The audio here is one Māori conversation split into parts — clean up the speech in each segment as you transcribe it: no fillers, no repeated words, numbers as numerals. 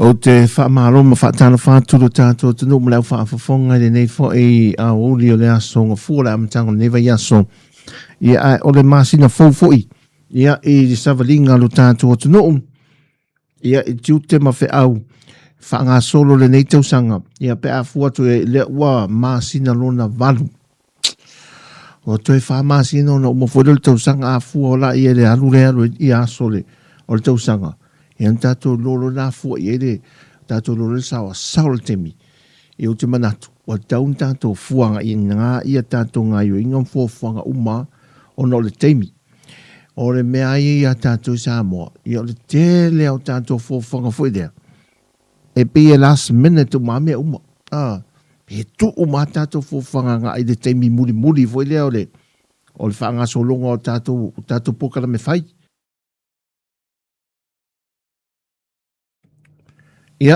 O te whaamaro ma whaatana whaaturu tātou tunu mo leo whaafafonga le nei fo e a uri o le aso ngā fuara amatango neva i aso. Ia o le masina fōfoi. Ia i savalinga lo tātou tunu. Ia i tiute ma whe au. Whaanga solo le nei tausanga. Ia pe a fuatu e le ua masina lona valu. O toi wha masina ona umafore le tausanga a fua o la ia le alu le alu i aso le o le tausanga. Ia tātou lolo nā fua i ere, tātou lolo le sawa saola temi. I o te manatu, o taun tātou fuanga i ngā ia tātou ngā i o inga fuanga uma o no le temi. O le mea i a tātou Samoa, i o le tele o tātou fuanga fuidea. E pe e last minute o mamea uma. E tu uma tātou fuanga ngā i le temi muri fuidea o le whaanga solonga o tātou pokara me whai. Ia,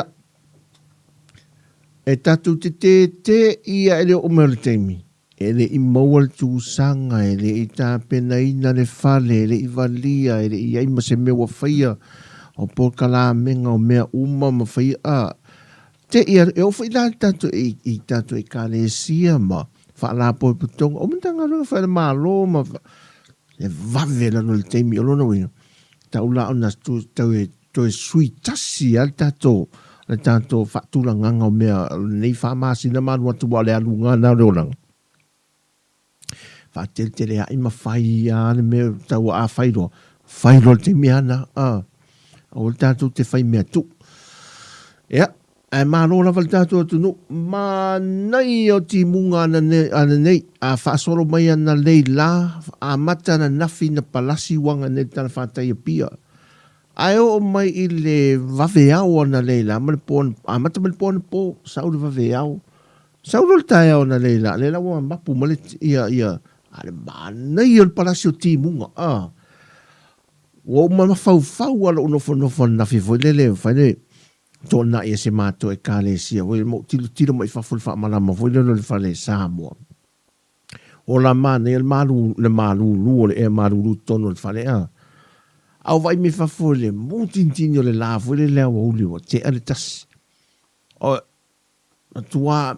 e tatu te ia ele o mele teimi. Ele i maua le tūsanga, ele i tā pena ina le whale, ele i valia, ele i aima se mewa whaia, o polka la menga o mea uma ma whaia. Te ia, e o whaila tatu i tatu i kāle sia ma, whaala po i putonga, o mintanga runga whaile mālo ma, e vavela no le teimi, o lona wino. Taula o nas tau e to sui tasi al tato le tato fatula nganga o mea nei whamasi na manu atu wale alunga na reolang. Whateltele a ima whai a ne mea tau a whairo. Whairo te mea na. O le tato te whai mea tu. Ea, e mano na wale tato atu no. Ma nei o ti munga ana nei. A whaasoro mai ana lei la. A mata na nafi na palasi wanga ne tana whatai a pia. Ai o mai i le vaveau na leila, amata me le pōna pō, sau le vaveau. Sau le tae o na leila, leila wa mapu male ia, ale manai o le palasi o timunga. O ma mawhau ala unofo na fifo, lele, whaine, tōna ia se mātou e kāle sia, wai mo tilo mai whafuri whamalama, wai lelo le whale Samoa. O la mana, le malu luo le e malu lu tono le whale, au vai me fafole mo tintino le lavo le leo uli o te ale tasi o tua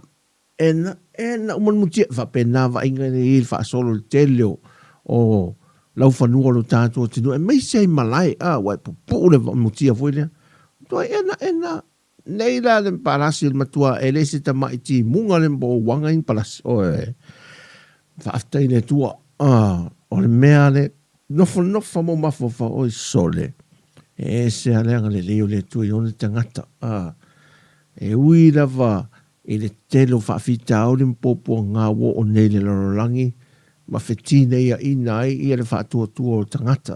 ena umon mutia fa pena va inga le il fa solo le teleo o lau fanua lo tato tino e mai sei malai wai pupu le mutia foi to ena nei la le palasi le matua ele se ta mai ti munga le bo wanga in palasi o fa aftai le tua o le mea le nofa mo mafofa o sole. E se alenga le leo le tui o le tangata. E ui lava e le telo whaafita au le mpopo ngā wo o nei le lorolangi. Ma whetine ia ina ai ia le whaatua tua o tangata.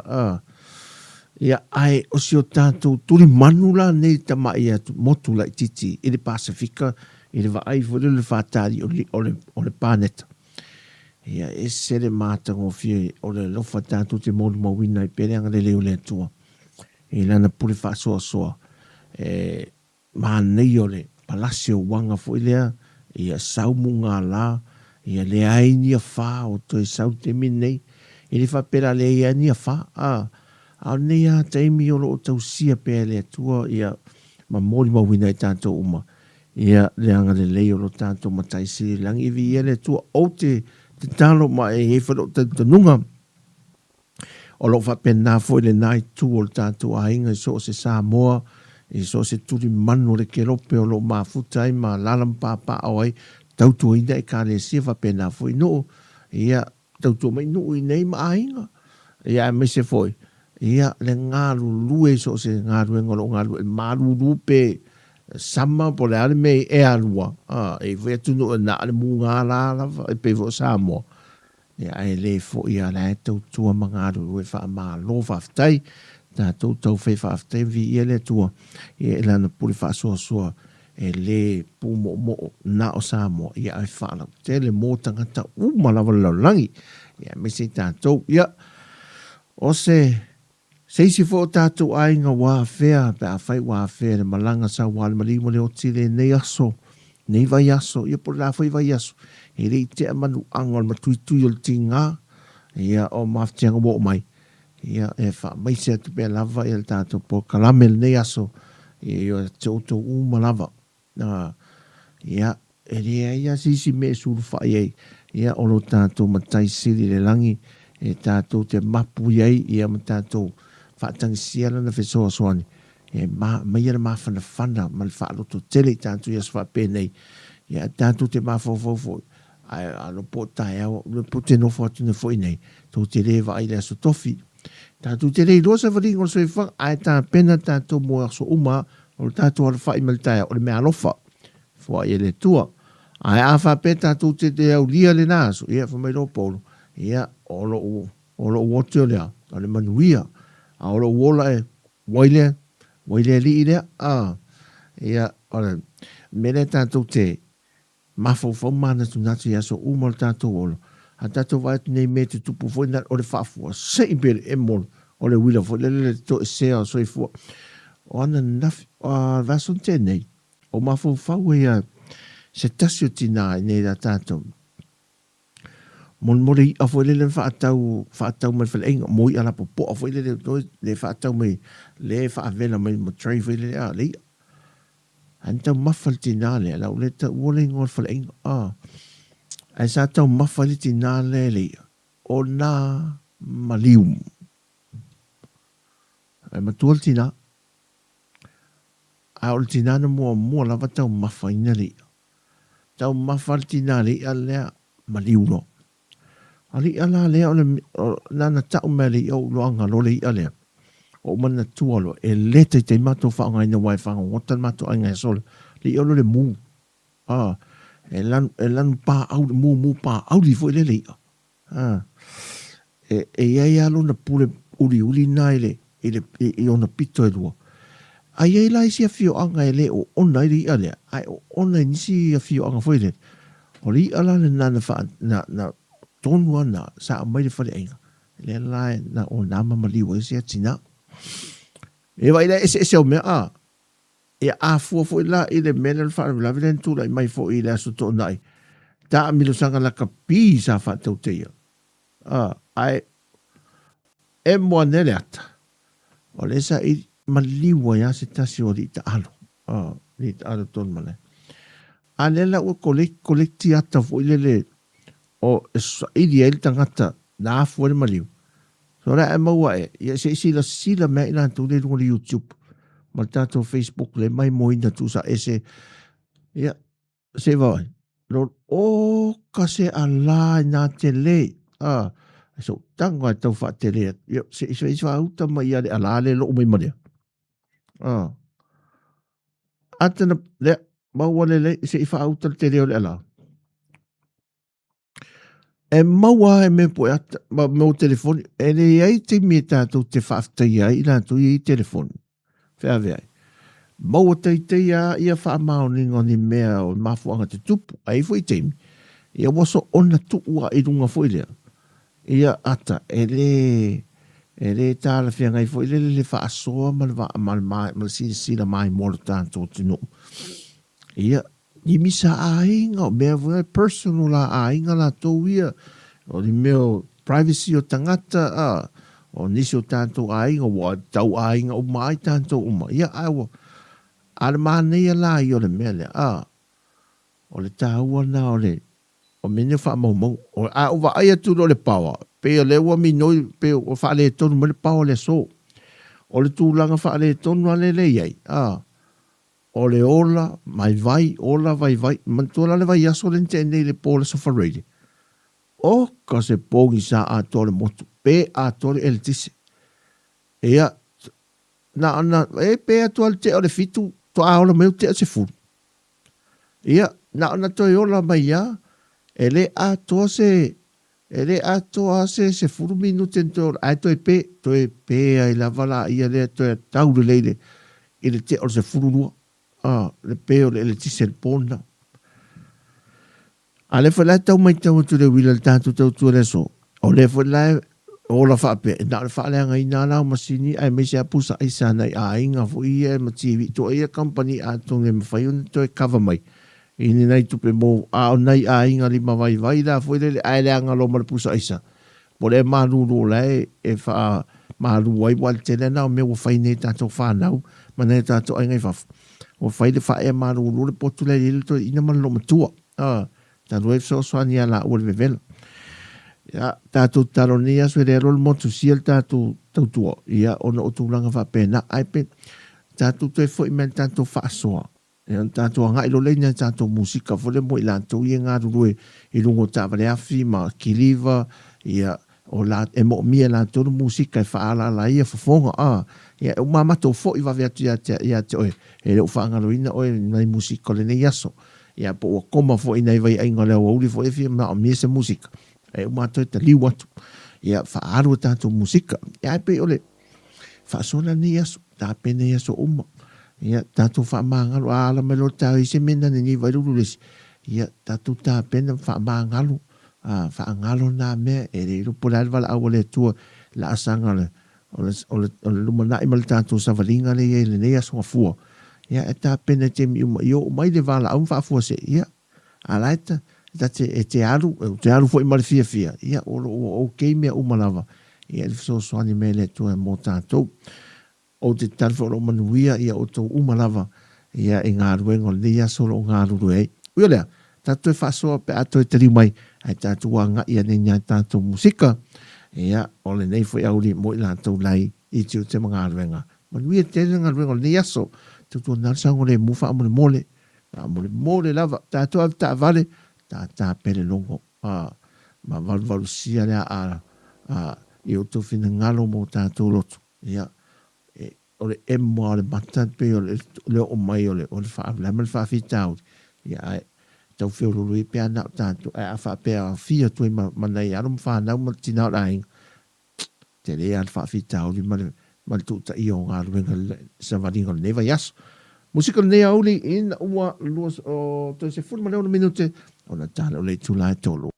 Ia ai o si o tātou turi manula nei tama ia motu la i titi i le Pasifika i le vaai fwere le whaatari o le pāneta. Ia e sere māta ngō fie o le lofa tātou te mōru mawina i pereanga le leo le tua. I lana pule whaasoa. Mā nei o le palasi o wanga fo i lea. Ia saumu ngā la. Ia le aini a wha o toi sau te minei. I le whapera le aini a wha. Au nei a taimi o lo o tau sia pēr le tua. Ia ma mōru mawina i tātou uma. Ia le anga le leo lo tātou matai siri langi. Iwi ia le tua o te talo ma e wharo te nunga. O lo whapena fo le nai tu o le tātou ainga i so se Samoa, i so se turi manu le kerope o lo mafutai ma lalam papa o ai, tautua ina e kāle sia whapena fo i no, ia tautua mai no i nei ma ainga. Ia me se foi. Ia le ngaru lue so se ngaru e ngolo ngaru e maru lupe sama po le ale mei e alua. E vetu no na ale munga la e pe vo Samoa. Ia e le fo ia la e tautua mangaru e wha ma lo whaftai. Tā tau whai whaftai vi ia le tua. Ia e lana puri whaasua e le pumo mo na o Samoa. Ia e whaala te le mō tangata umalawa laulangi. Ia me se tātou. Ia o se seisi fo tātou ainga wāwhea, pe a whai wāwhea le malanga sa wāle malimo le oti le nei aso, nei vai aso, ia po la whai vai aso, e rei te amanu angol matuitui o le tinga, ia o mawhtianga wo mai, ia e wha maise atu pe lava ia le tātou po kalame le nei aso, Ia tō umalava. Ia, ia sisi me suru whai ei. Ia olo tātou matai siri le langi. E tātou te mapu iei. Ia ma tātou whātangi siala na whesoa soani. E mai ana mawhana whana. Ma le whaaloto tele tātou ia swa pēnei. Ia tātou te mawhawhawhau. Alo po tae au. Po te nofo atu na fwoi nei. Tō te rewa ai le aso tofi. Tātou te rei rosa wharingo so i whang. Ai tā pena tātou mua so uma. O tātou ala whai maltaia. O le mea alofa. Fua i le tua. Ai awha pe tātou te au lia le nāso. Ia whamai polo. Ia olo o te o lea. O le manuia. A olo uola e waile. Waile li i lea. Ia ora. Mene tātou te mawhau mana tu natu ia so umal tātou olo. A tātou vai nei me te tupu foi na o le whaafua. Sei bere e mol. O le wila foi le to e sea o soi fua. O ana nafi. Vason te nei. O mawhau ia se tasio tina nei da tātou. Mon mori a foi le whaatau mai whalenga. Moi ala popo a foi le whaatau mai le whaavela mai mo trai foi le a lei. Anta mawhal tina le ala le ta uole ngol whalenga. Ai sa tau mawhali tina le le o nā maliu. Ai matual tina. Ai o tina na mua lava tau mawhaina le. Tau mawhali tina le a lea maliu no. Ali ala lea o nana tau me le o loanga lo le a lea. O mana tualo e lete te mato whaanga ina wai whaanga. Ngotan mato ai ngai sol. Le o lo le mu. E lan pa au mu pa au di foi le le. E ia alo na pule uli nai le e ona pito e lua. Ai ei lai si a fio anga e le o ona i ria le. Ai o ona nisi a fio anga foi le. O li ala le nana wha na tonua na sa mai le whare inga. Le lai na o nama maliwa e si a tina. E vai le ese o mea e a fua foi la i le mena le whaare la vile tu lai mai fo i le aso to nai. Ta amilo sanga la kapi sa whatau te ia. Ai e mua nere ata. O le sa i maliwa ya se tasi o li ta alo. Li ta alo ton male. A le la ua kolekti ata fo i le o i di el tangata na fua le maliwa. So la e maua e. Ia se sila mea ina tu le runga le YouTube. Ma tātou Facebook le mai moina tu sa ese. Ia, se vai. Lord, ka se ala na te le. So, tanga tau wha te le. Ia, se wha auta mai ale ala le lo mai maria. Atana, le, maua le, se wha auta te le o le ala. E maua e me po ata, me o telefoni. E le iai te mi tātou te whaafta iai, ina tu i telefoni. Whea vea. Maua tei ia wha mao ni ngoni mea o mafuanga te tupu. Ai fwoi teimi. Ia waso ona tuua i runga fwoi lea. Ia ata. E le tāla whia ngai fwoi le wha asoa ma sila mai mora tātou tino. Ia. Ni misa a inga o mea vunga personal a inga la tau ia. O ni mea privacy o tangata o nisi o tātou a inga o tau a inga o mai tātou uma. Ia awa. Ale mānei la i o le mea le. O le tāua na o le. O mene wha mau. O wa aia tūro le pawa. Pe o le ua minoi. Pe o wha le tonu mo le pawa le so. O le tūlanga wha le tonu ale le iai. O le ola, mai vai, ola vai. Mantua le vai aso le ntene le pōle safarele. O ka se pōngi sa a tole motu. Pe a tole el tise. Ea. Pe a tole te o le fitu. To a ola meu te a se furu. Ia, na to e ola mai ia, ele a to se se furu minute to a to e pe ai la vala ia le to e tau le leile, ele te o se furu lua, le pe o le tise le pona. A le whala tau mai tau tu le wila le tātu tau tu le so, o le whala o la whape, na le whaale anga i nā lau masini, ai me se apusa ai sānai a inga fo i e ma TV, to e a company a tonge me whai un to e cover mai. Ini nei tupe mō, a o nei a inga li ma vai la fo i le ai le anga lo ma le pusa aisa. Po le maruru le e wha maruru ai wal te le nao me o whai nei tātou whanau, mana tātou ai ngai fafu. O whai le whae maru ulu le potu le ilu to ina mana lo matua. Tā rue so soani ala ua le vevela. Ia, tātou taro ni asu e rol motu siel tātou tautua. Ia, ona o tūlanga wha pēna aipe. Tātou toi fo i men tātou whaasoa. Ia, tātou anga ilo leina tātou musika. Fole mo i lantou i ngā rurue i rungo tāwale afi ma kiliva. Ia, o la e mo mia lantou musika e whaala la ia fafonga. Ia, o mamato fo i wawe atu ia te oe. E reo whaangaroina oe nai musika le nei aso. Ia, po ua koma fo i nei vai ainga leo auli fo e fia ma o mia se musika. E umato e te liu atu. Ia whaaru tātou musika. Ia pe ole whaasona ni aso. Tā pene aso uma. Ia tātou whaamangalo. Ala me lo tā i se mena ni vairuru lesi. Ia tātou tā pene whaamangalo. Whaangalo nā mea. E re rupo le alwala awa le tua. La asanga le. Ole lumana ima le tātou savalinga le e le nei aso ngafua. Ia e tā pene te mi uma. Ia o mai le vala au whaafua se. Ia. Ala eta. Te aru fo i mare fia. Ia o keimea umalawa. Ia le so soani me le tua mo tātou. O te tarfo o manuia ia o tō umalawa. Ia e ngā ruenga le ia solo o ngā ruru ei. Ui olea, tātou e whasoa pe ato e tari mai. Ai tātou a ngā ia ne ngā tātou musika. Ia o le nei fo i auri mo i lātou lai i tiu te mga ruenga. Manuia te ngā ruenga le ia so. Tātou nārsango le mufa amore mole. Amore mole lava. Tātou av tā vale. Tā pere longo. Ma valvalu sia lea i o tō whina ngalo mo tātou loto. Ia, o le emma o le matat pe o le o mai o le whaaflama le whaafitau. Ia, tau whiorulu i pia nao tātou. A whaapea fia tui manai arum whanau ma tinau raing. Te lea le whaafitau li ma le tūta i o ngā ruenga sa varinga le neva yaso. Musika le nea uli in ua luas o tō se fulu ma leo na minute. Ona tala o le tūlai tōlu.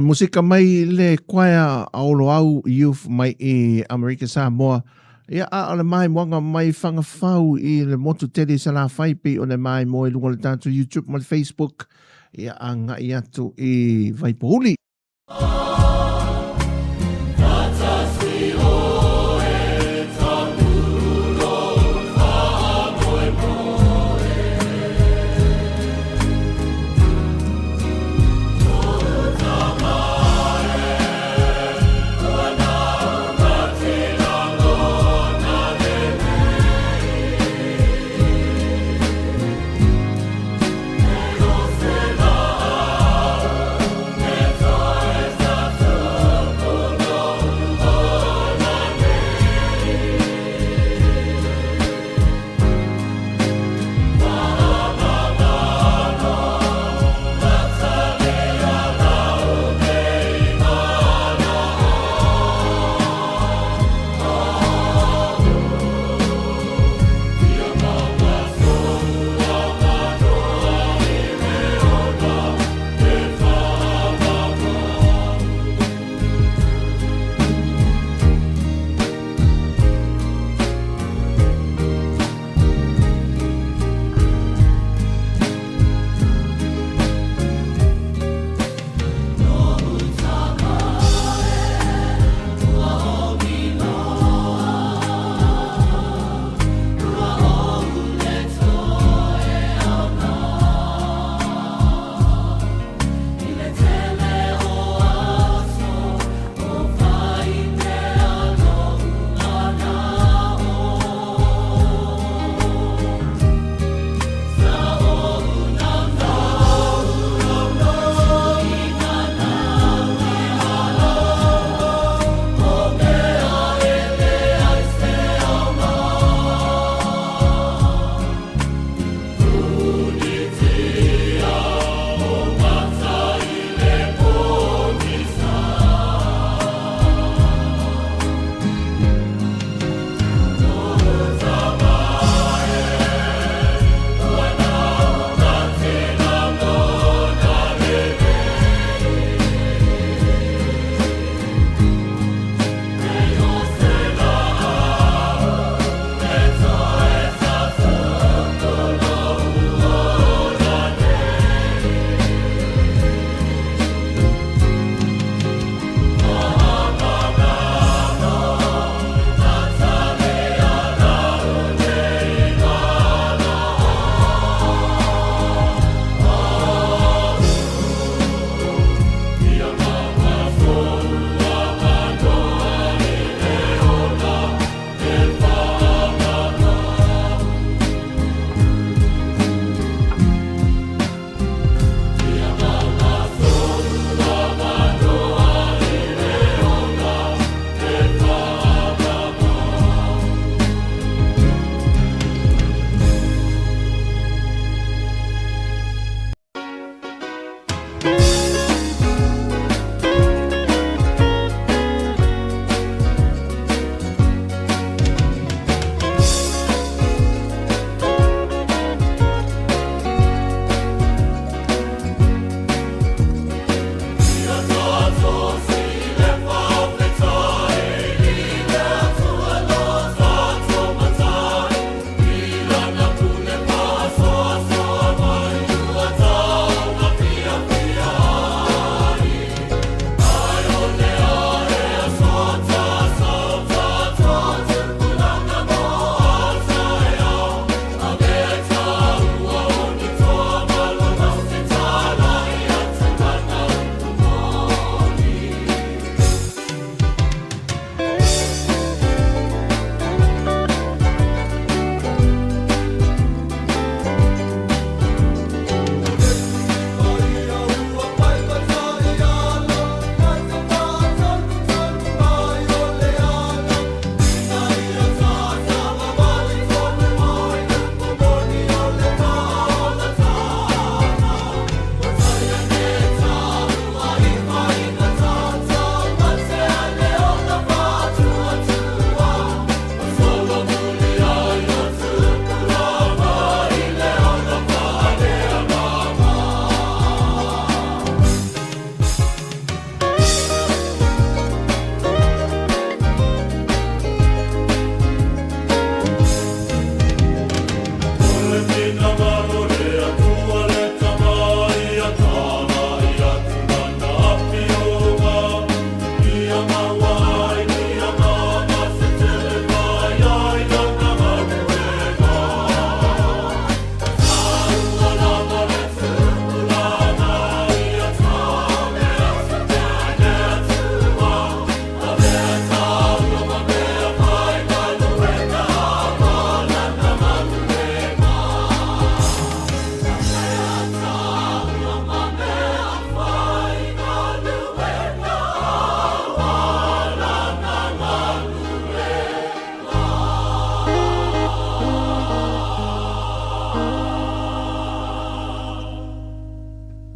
Musika mai le kwaia aolo au youth mai i Amerika Samoa. Ia a le mai mwanga mai whanga whau i le motu tere sa la whaipi o le mai mo i lunga le tātou YouTube mai Facebook. Ia a ngai atu i Vaipohuli. It's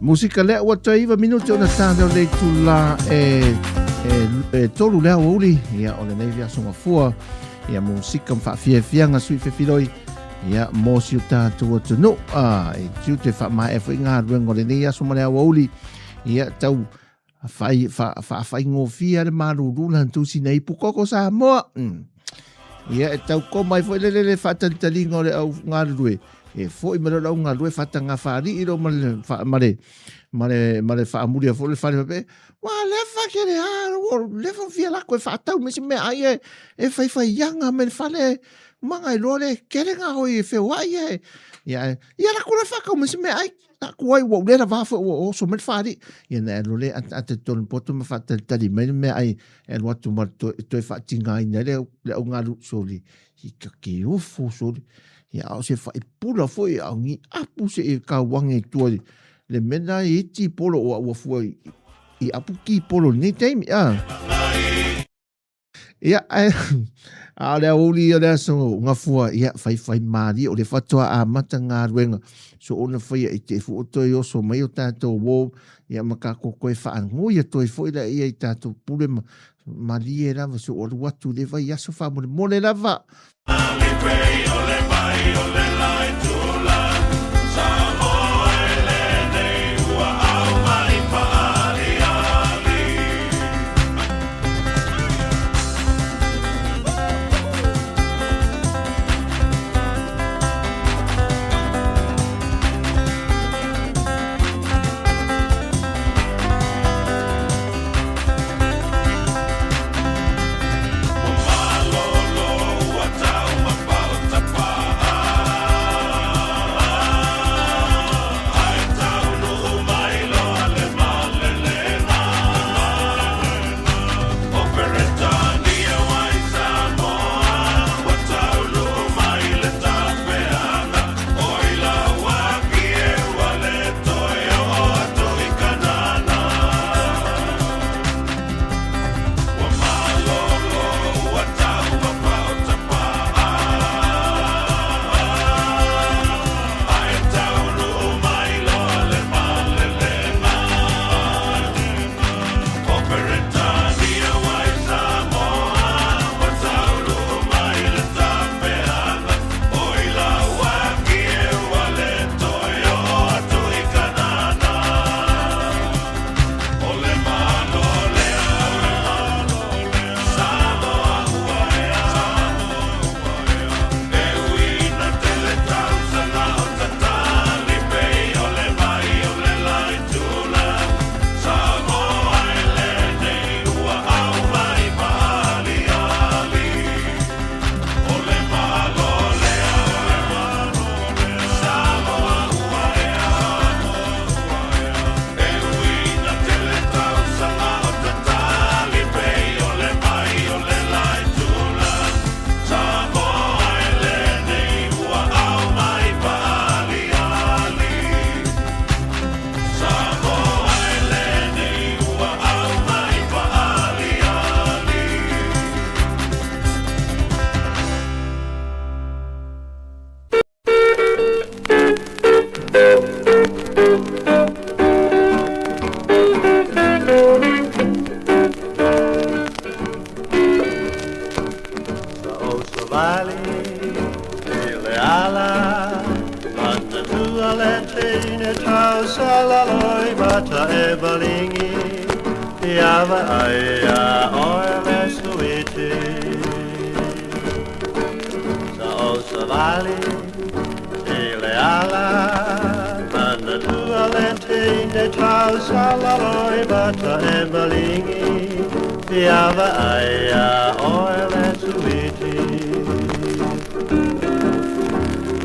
Musika lea ua taiva minuti ona tāneo le tula tolu lea uli ia o le nei via songa fua ia musika mwhaafiafianga sui whewhiroi ia mōsi o tātou atunu tiu te whaamae fo inga ruengo le nei aso malea uli ia tau whai ngofia le marurula ntusi nei pukoko Samoa ia tau ko mai fo le whatantalinga o le au ngarurue foi mara la unga lue fata nga fari iro male fa amuria fo le fari pe wa le fa ke le le fa fia la ko fata me se me ai fa yanga me fale manga lore kere nga hoi fe wa ya la ko fa ka me se me ai ta ko ai wo le va fo o so me fari ya na lore at ton poto me fata tali me ai el watu ma to fa tinga ina le unga lu soli ki o fo soli ia o se fai pula foi a ngi apu se e ka wange tuai le mena e ti polo o foi i apu ki polo ni time ia a le oli le so nga fua ia fai mari o le fatua a mata nga ruenga so ona fai e te fu to yo so mai o tato wo ia maka ko ko fa ngo ia to foi la ia tato pule mari era so o watu le vai aso fa mo le lava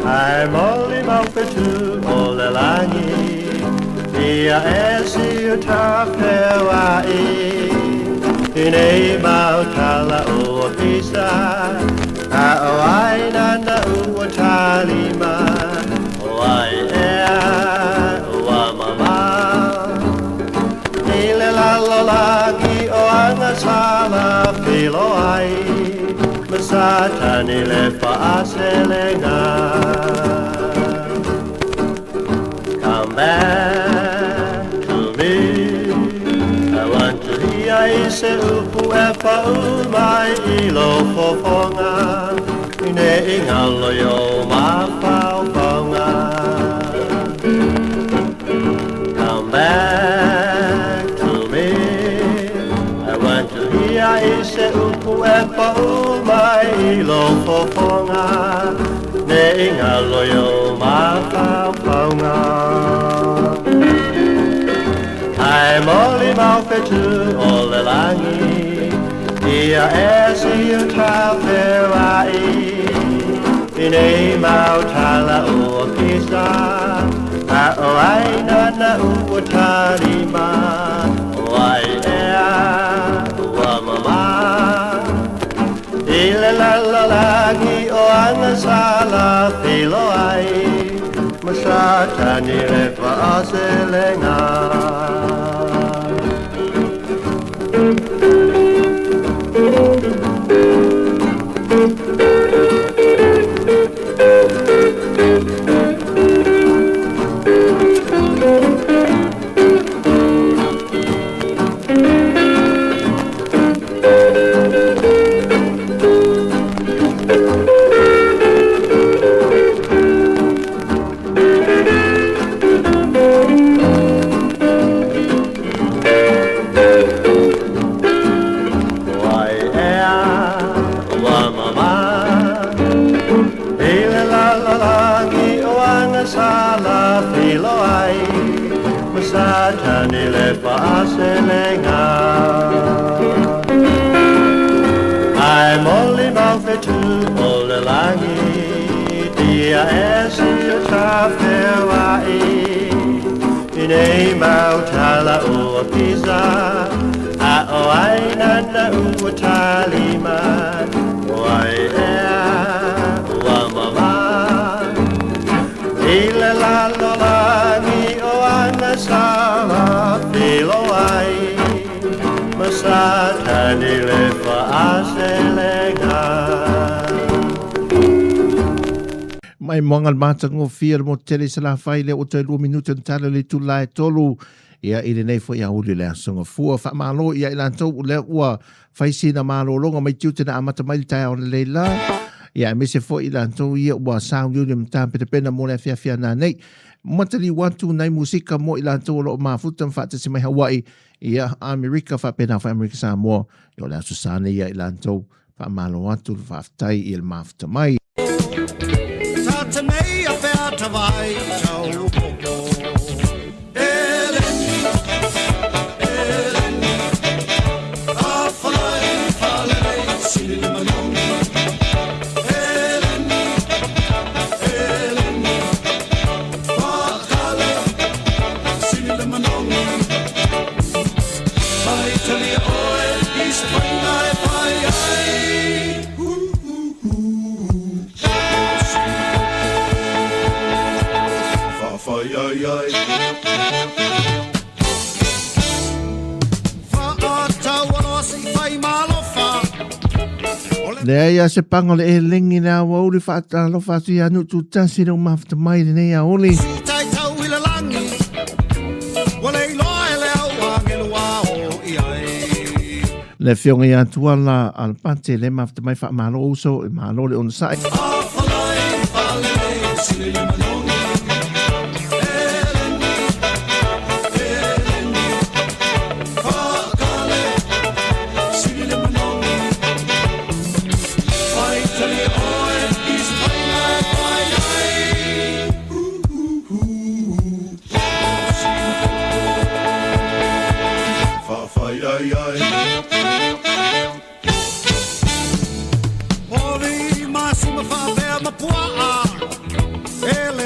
I'm only maupetu o le langi Ia e si o tape wai I nei mautala o pisa A o ai nana u o talima O ai ea o a mama I le lalo langi o anga sala pilo ai Masatani le faaselenga Come back e pau mai I lo fofonga Ne inga loyo ma pau paunga Come back to me I want to hear I se upu e pau mai I lo fofonga Ne inga loyo ma pau paunga Ai moli mau fetu o le langi Ia esi u tawhewai Inei mau tala o pisa A o aina na u tarima O ai ea ua mama Ile la la langi o anga sala filo ai Masata ni le paaselenga Tanile paaselenga I'm only mawhwetu o le langi Dia esi o tawhewai Inei mau tala o pisa A o aina na ua talima O ai ea ua mama Ile la lo langi o anga sama Filo ai Masata ni le paaselenga Mai mongal matango fia mo tele sala fai le o te 2 minuta tala le tula e tolu ia i nei fo ia uli le songa fua fa malo ia ila tau le ua fai sina malo longa mai tiu tena amata mai tai o le la ia me se fo ila tau ia ua sound union tam pe pena mo le fia na nei matali watu nai musika mo ila tau lo mafuta fa te se mai Hawaii ia America fa pena fa America Samoa yo la susana ia ila tau fa malo watu fa tai il mafuta mai to me a fair to vai ciao poco Ellen a fai cinema non Ellen fai cinema non vai to the oil is when I fai Ai ai fa tau ono si fai malofa le ia se panga le e lengi na wa uri fa lo fa si anu tu tasi no mafta mai ne ia oli tai tau ila langi wale loe le au angelo au ai le fionga ia tuala al pante le mafta mai fa malo uso e malo le on sai Oli masima fa ver ma poa ele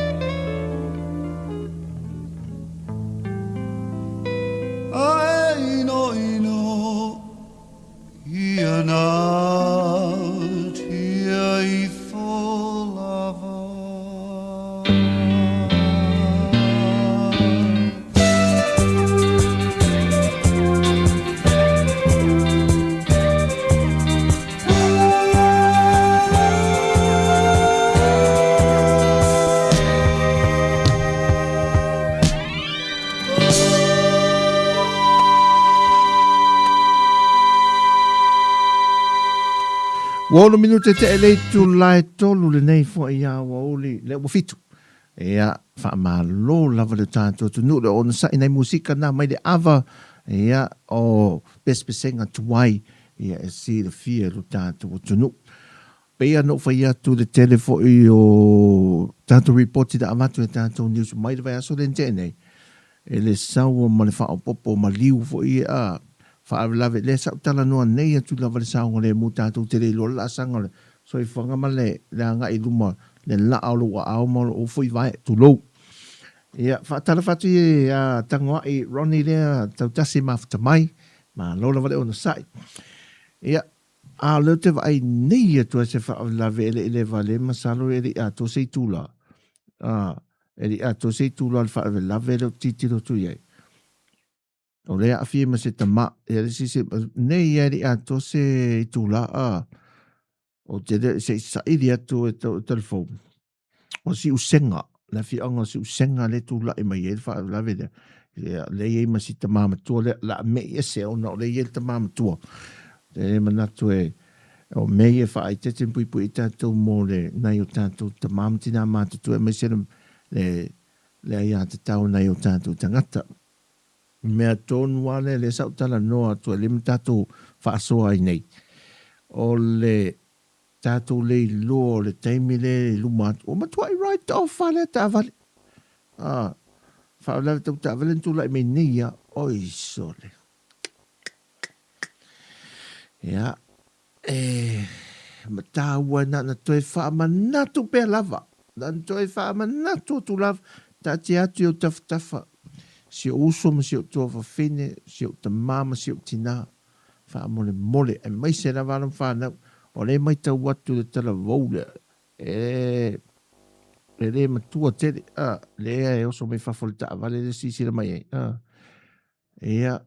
Wolo minute te ele tu lai tolu le nei fo ia wa oli le wa fitu. Ia fa ma lo lava le tanto tu nu le on sa ina musika na mai de ava ia o pespesenga tuai ia e si le fia lo tanto tu nu. Pea no fa ia tu le telefo i o tanto reporti da amatu e tanto news mai de vai aso le nei. Ele sau ma le fa o popo ma liu fo ia fa lave le sa tala no nei tu lava le sa le muta tu te le lo la sanga so i fanga male la nga i luma le la au wa au mo o foi vai tu lo ia fa tala fa tu ia tangwa i Ronnie le tau tasi ma fa mai ma lo lava le ona sai ia a le te vai nei tu se fa lave le vale ma salo e a to sei tu la a to sei tu la fa lave le titilo tu ia o lea a fie ma se tama, e resi se, nei eri a to se tula o te se sairi atu e telefon. O si usenga, la fi anga si usenga le tula e mai e fa la vede. Le e ma si tama matua, la me e se o na le e tama matua. Te manatu e, o me e fa ai te pui pui tātou mo le nai o tātou tama matina mātutu e me se le ai a te tau nai o tātou tangata. Mea tonu ane le sautala noa tu le mtatu whaasoa i nei. O le tatu le lo le taimi le lumatu. O matua i right off whale ta vale. Whaala tau ta vale tu lai me nia. Oi sole. Ia. Mata ua na toi whaamanatu pe lava. Na toi whaamanatu tu lava. Ta te atu o taftafa. Si o uso ma si o tua whawhine, si o ta mama, si o tina, wha mole mole, e mai se na waram whanau, o le mai tau watu le tala waule, e le matua tere, le e oso mai whawhole ta, wale le si sira mai ea,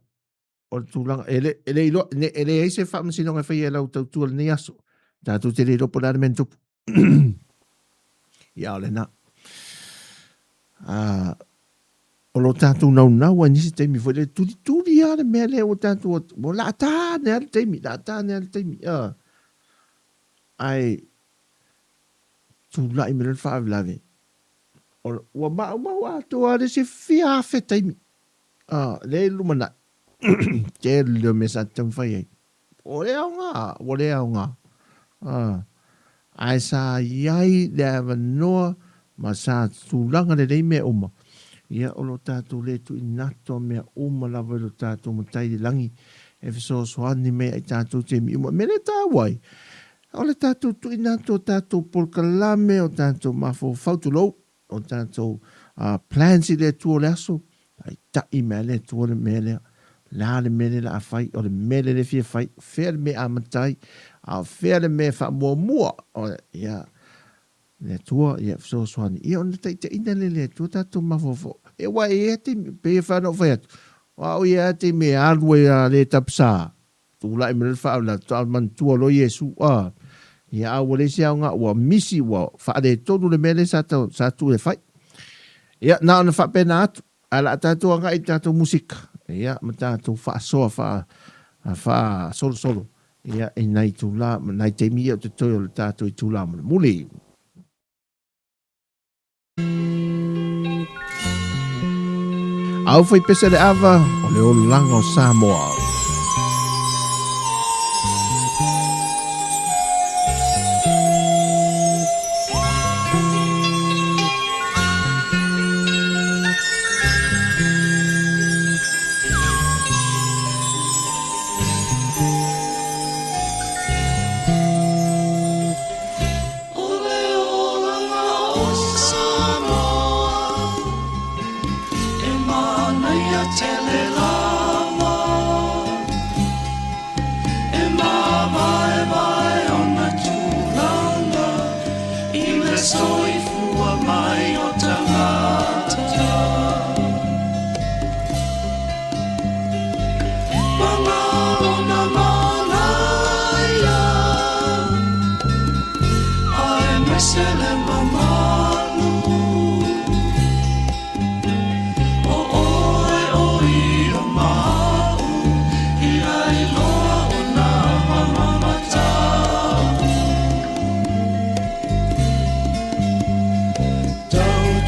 o tūlanga, ele ilo, ele eise whamasino ngai whai e lau tau tua ni aso, tātou tere ilo ponare men tupu, ia ole na, o lo tātou nau nisi teimi foi le turi ale mea le o tātou o la tā ne ale teimi ai tu lai me le whaavlave o ua mau atu ale se fia fe teimi le lumana ke le me sa tam fai ai o le au ngā ai sa iai le avanoa ma sa tūlanga le reime oma ia o lo tātou le tu inato mea uma lava lo tātou matai di langi e fiso soani mea i tātou te mi uma me le tāwai o le tātou tu inato tātou polkalame o tātou mafo fautulou o tātou plans i le tua le aso ai tai mea le tua le mea le la le mea le a fai o le mea le fia fai fea le mea amatai a fea le mea fa mua o ia le tua ia fiso soani ia ona te ina le tua tātou mafofo e wa e te pe fa no fa wa o ia te me alwe le tapsa tu la me fa la tal man tu lo yesu ia o le sia nga wa misi wa fa de todo le mele sa tu le fai ia na na fa pena ala tātou nga i tātou musika ia ma tātou fa so fa solo ia e nai tu la nai te mi o te toi o tātou i tu la muli au foi pesa le ava o le olanga o Samoa. Oh, oh, oh,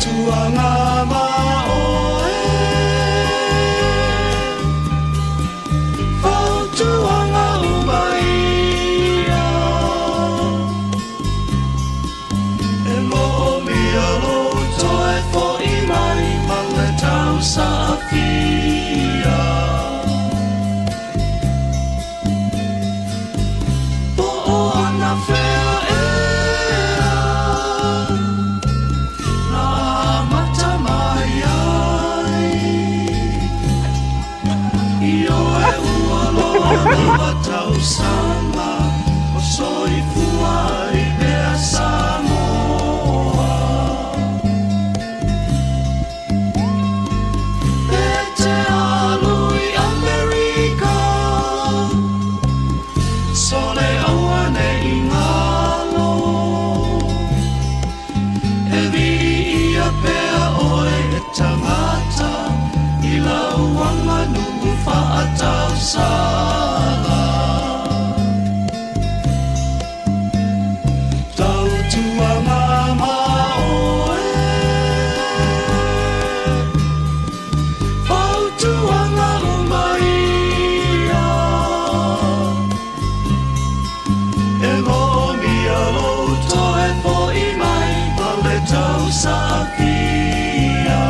tuanga maoe Fau tuanga umaia E mo mi alo toe fo I mai Male tau sa fia Po o ana fea Tau sama o soi fuai mea Samoa E te alui Amerika Sole awane I ngalo E vi ia pea oe e tangata I lauanga nungu whaatau sala Tautua maoe Fautuanga umaia E mo mi alo toe po I mai Male tau sa pia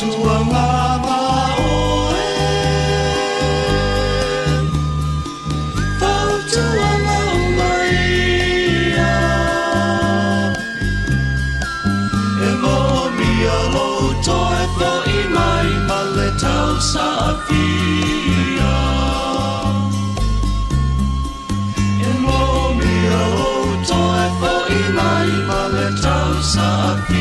Tuanga maoe Fautuanga umaia E mo mi alo toe fo I mai Male tau sa fia E mo mi alo toe fo I mai Male tau sa fia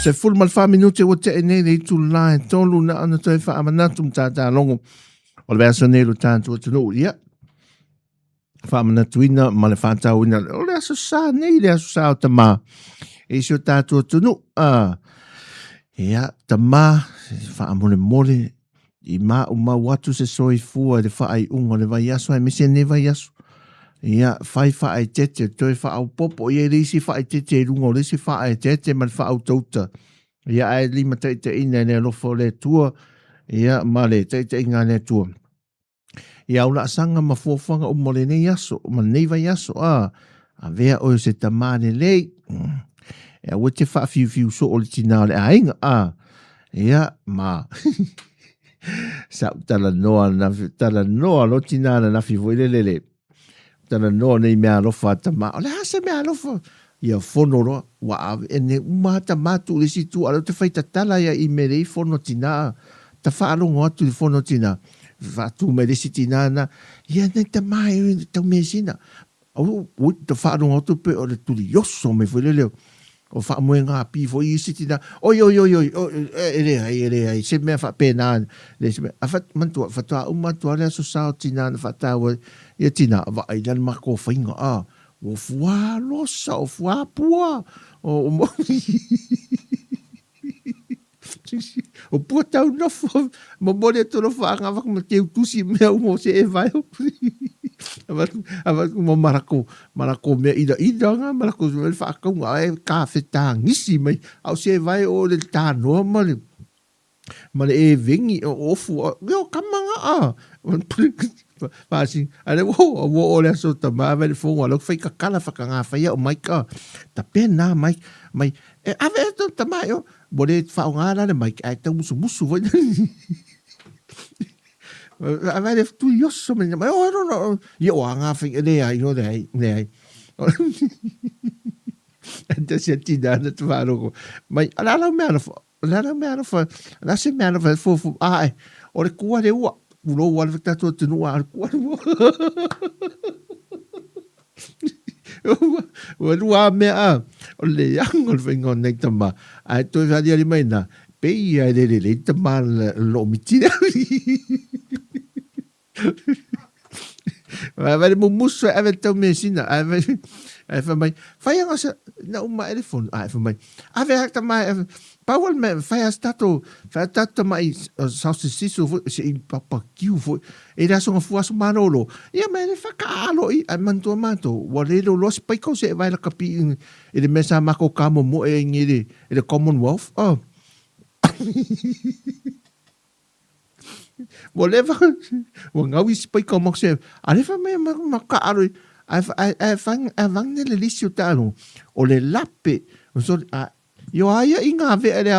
Se full mal fa minute o te ene le tu la tolu na ana te fa amanatum ta longo. O le verso nero tanto te no ia. Fa amanatuina ma le fa ta uina. O le aso sa nei le aso sa o ta ma. E si o tato te no. Ia ta ma fa amole mole I ma o ma watu se soi fua le fa ai unga le vai aso ai mese ne vai aso. Ia fai fa ai tete toi fa au popo ia risi fa ai tete rungo risi fa ai tete man fa au tauta. Ia ai lima te ina ne lofo le tua. Ia ma le te inga le tua. Ia ula sanga ma fuafanga o mole ne yaso. Ma nei vai yaso a vea o se tamane lei. Ia wate fa fiu so o le tina le ainga ia ma. Sa tala noa lo tina na fi voile lele. Tana noa nei mea alofa tama. O le hasa mea alofa. Ia fono roa. Wa ave. Ene umata matu lisi tu. Alo te whaita tala ia I merei fono tina. Ta whaalongo atu I fono tina. Whatu me lisi tina na. Ia nei ta mai tau mea sina. Ui ta whaalongo atu pe o le tuli yoso me fwile leo. O whaamoe ngā pi fo I isi tina. Oi. Ere hai. Se mea whapena. Afat mantua. Whatua umatua lea so sao tina na whatawa. Ia tina wa ai dan mako whainga o fua losa o fua pua o mo o pua tau nofo mo mole to no fa nga ma te tusi me mo se e vai ava mo marako me ida nga marako me fa ka nga ka feta ngisi mai au se vai o le ta no ma le e vingi o fu yo kamanga Pasi, ale wo le so ta ma ve fo lo fai ka kala fa ka nga fa ya o mai ka. Ta pena mai ave to ta mai yo. Bo le fa nga la le mai ai ta musu vo. Ave le tu yo so me mai o no. Yo nga fa le ai no le ai. Enta se ti da na tu va lo. Mai ala la me ala fa. La se me ala fa fo ai. O le kua le ua. Ulo wala ta to tunu al kua. Wa lua me a. O le yang o vengo nei tama. Ai to va dia mai na. Pe ia le tama lo mitira. Vai mo muso ave tau me sina. Ave mai. Fai nga sa na uma telefon. Ave mai. Ave hakta mai. Paul me fai stato mai sa se se papa kiu fo e da so fu aso manolo ia me le fakalo I manto wa le lo spai ko se vai la kapi e le mesa mako kamo mo e ngiri e le Commonwealth wo le va wo ngawi spai ko mo se ale fa me makalo ai fang avang le lisio talo o le lape so yo aia inga ve le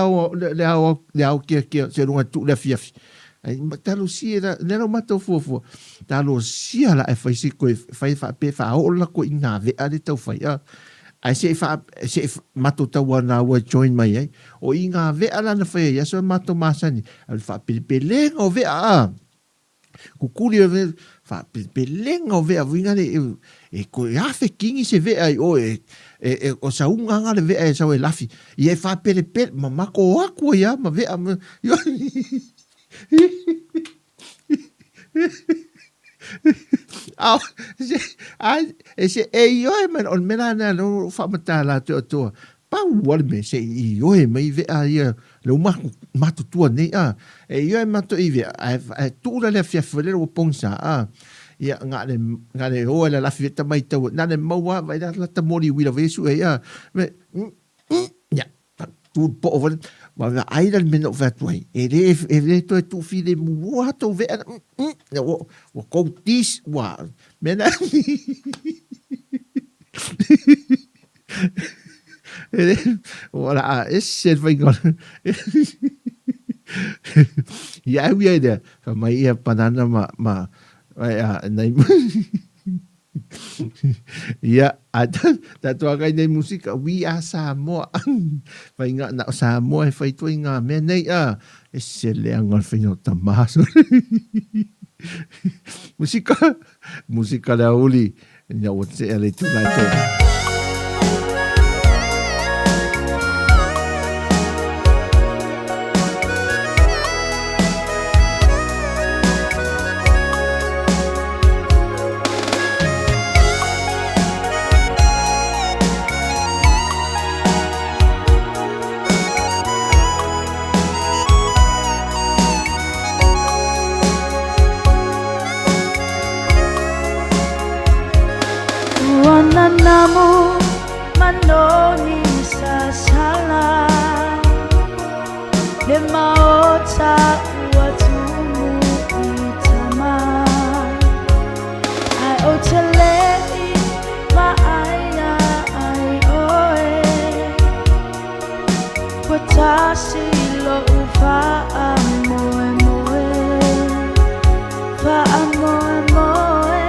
au ke se runga tu le fiafi ai talo sia le no mato fofo talo sia la fai si ko fai fa pe fa o la ko inga ve ale tau fai ai se mato tau na wa join mai ai o inga ve ala na fai ya so mato masani al fa pe le o ve kukuri ve fa pe le o ve winga e ko ya fe kingi se ve ai o o sa unga nga le vea e sa o e lafi. I e wha pere ma mako aku ia ma vea ma. Au, se e ioe man on mena na no wha mata la te o toa. Pau wale me se i ioe mai vea ia le matu tua nei a. E ioe mato i vea. E tūra le fiafere o pongsa a. Ia ngale o la fieta mai tau na le maua vai la ta mori wila vesu e ya ya tu po over ma ai dal meno vat wai e le to tu fi de mu to ve o ko tis wa mena wala esse vai gol ya wi ida mai ia panana ma nei ia ta tua kai nei musika we are Samoa vai nga na Samoa fai tu nga me nei e se le angol fino tamaso musika la uli nya o se ele tu la to Namu manoni sasala le maota watumu itama ai otelei ma aina ai oe potasi lo ufa amoe moe fa amoe moe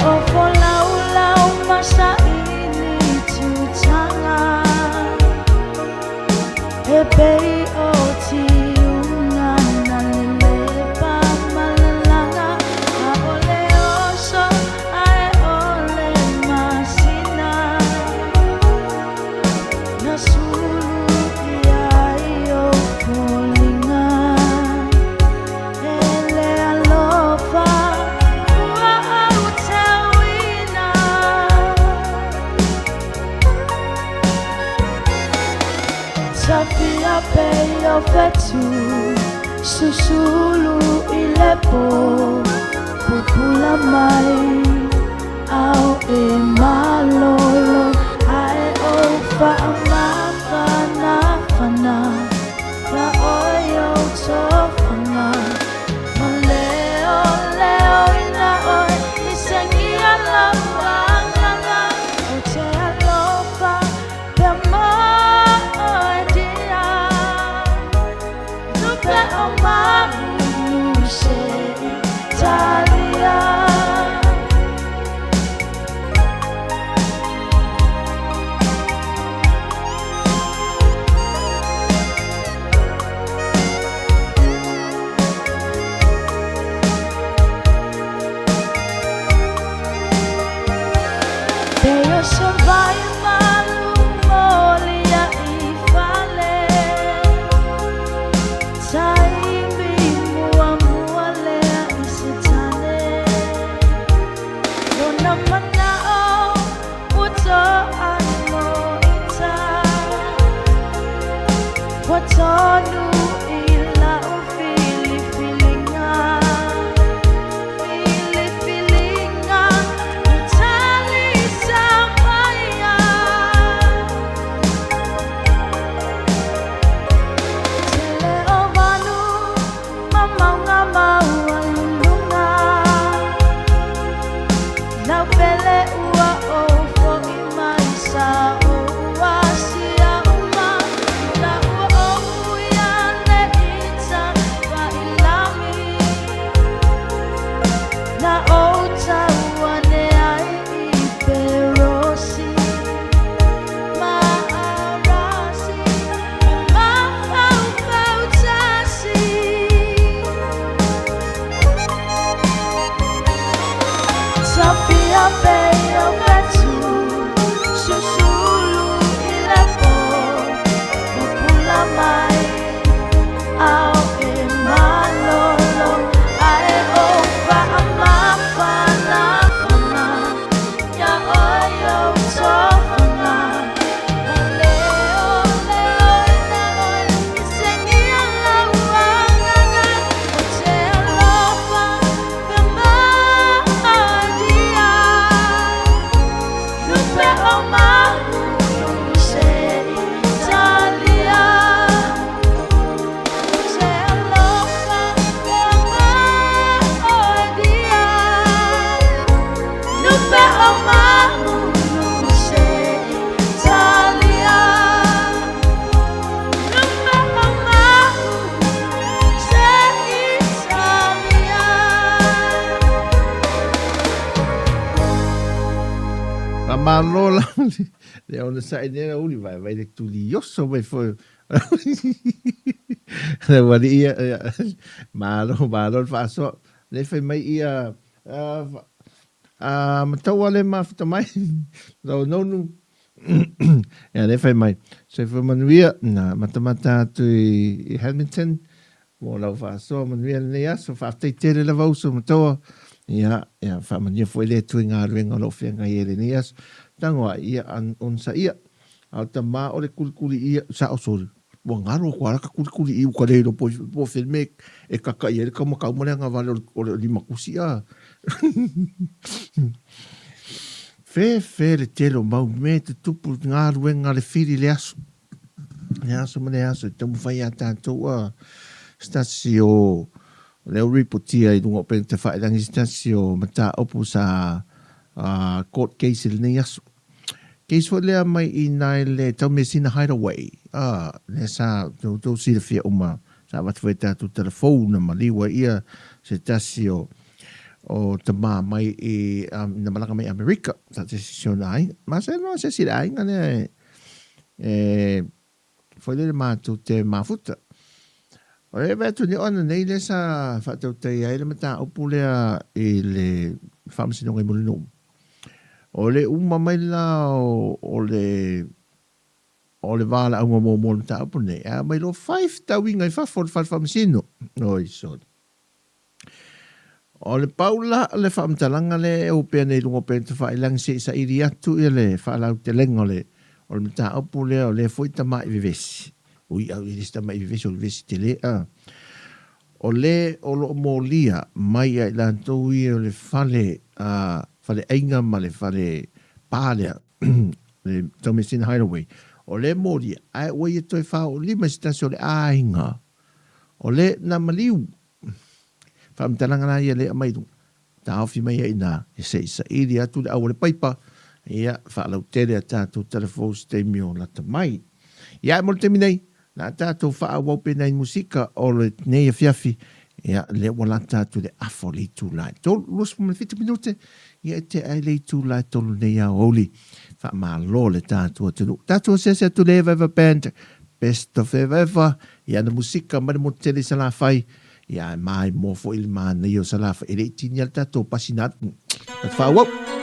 o lau masa ini tutanga e pei o tiuna na lepa malanga a ole oso ai ole masina na sulu ia o polinga ele alofa Safia peio fetu susulu ilepo pupula mai au e malolo ai o fa mama whana whana Ia oi o tō whanga Ma leo leo ina oi I sengi a lawa nganga O te alofa pe mo dia Nupe o mahu se Italia Vai malu molia I fale Tai mi mua mua lea I se tane Lona mana o Uto animo ita Watonu I lau fili filinga Fili filinga Utali samaya Tele o manu Mamaunga maua lulunga Lau pele ua o fo I mai Sāmoa sia uma La ua o uia le ita wa ilami Na o taua ne ai I perosi Ma arasi Ma au pau tasi Sapia peo vetu Susulu I lepo Pupula mai Au e malolo Ae o whaama whana whana Ia oi o tō whana O leo leo ina oi I sengi a laua nganga O te alofa pe dia Nupe o mahu se Italia Se alofa pe dia Nupe o mahu se Italia Nupe o mahu se Italia Ma malola le ona sa ine uli vai le tuli yoso vai foi le wali ia malo fa so le fai mai ia mataua le mafta mai no ya le fai mai se foi manuia na matamata tu I Hamilton mo la fa so manuia le aso fa te tere la vauso mataua ia fa mania foi le tu nga renga lo fenga ele nias tangoa ia on sa ia au tama o le kulikuli ia sa o sori mo ngaro ko ara ka kulikuli I ko le po filme e kaka ia le kama ka mo le nga vale o le makusia fe le telo mau me te tupu ngā ruenga le whiri le aso mane aso tamu whai a tātou stasio leo ripotia I dungo pen te whairangi stasio mata opu sa court case le nei aso case fo lea mai I nai le tau me sina hideaway le sa tau si le fia uma sa watu wai tātou telefona ma liwa ia se tasio o te mā mai na malaka mai Amerika sa te sisio nai ma se no se si rai ngane foi le mātou te mafuta o le vetu ni ona nei le sa whatau tei ai le mata opu lea I le whamasinonga I mulino o le uma mai la o le wala au mo mata opu nei mai lo 5 tawinga I whamasino oi so o le paula le whamtalanga le o pia nei lungo pia te whailang se sa iri atu I le whalau te lengo le o le mata opu le o le foita mai vivesi ui au I lista mai vivesi o le vesi te le o le o lo molia mai ai lantou I o le fale ainga ma le fale pālea le Thomasin Hideaway o le mori ai o ia toi whao lima sitasi o le ainga o le na maliu whamtalanga na ia le amairu ta awhi mai ina e se isa iri atu le au le paipa ia whaalau tere a tātou telefo stemi o lata mai ia mo le teminei na tātou whaawau pena i musika o le nei a fiafi ia le wala tātou le afo le tu lai tolu lus mo le fita minute ia te ai le tu lai tolu nei a oli wha maa lo le tātou tenu tātou se atu le Eva Band Best of Eva ia na musika mani mo tele sa la fai ia mai mo fo il ma nei o sa la fai ele tini al tātou pasinat at whaawau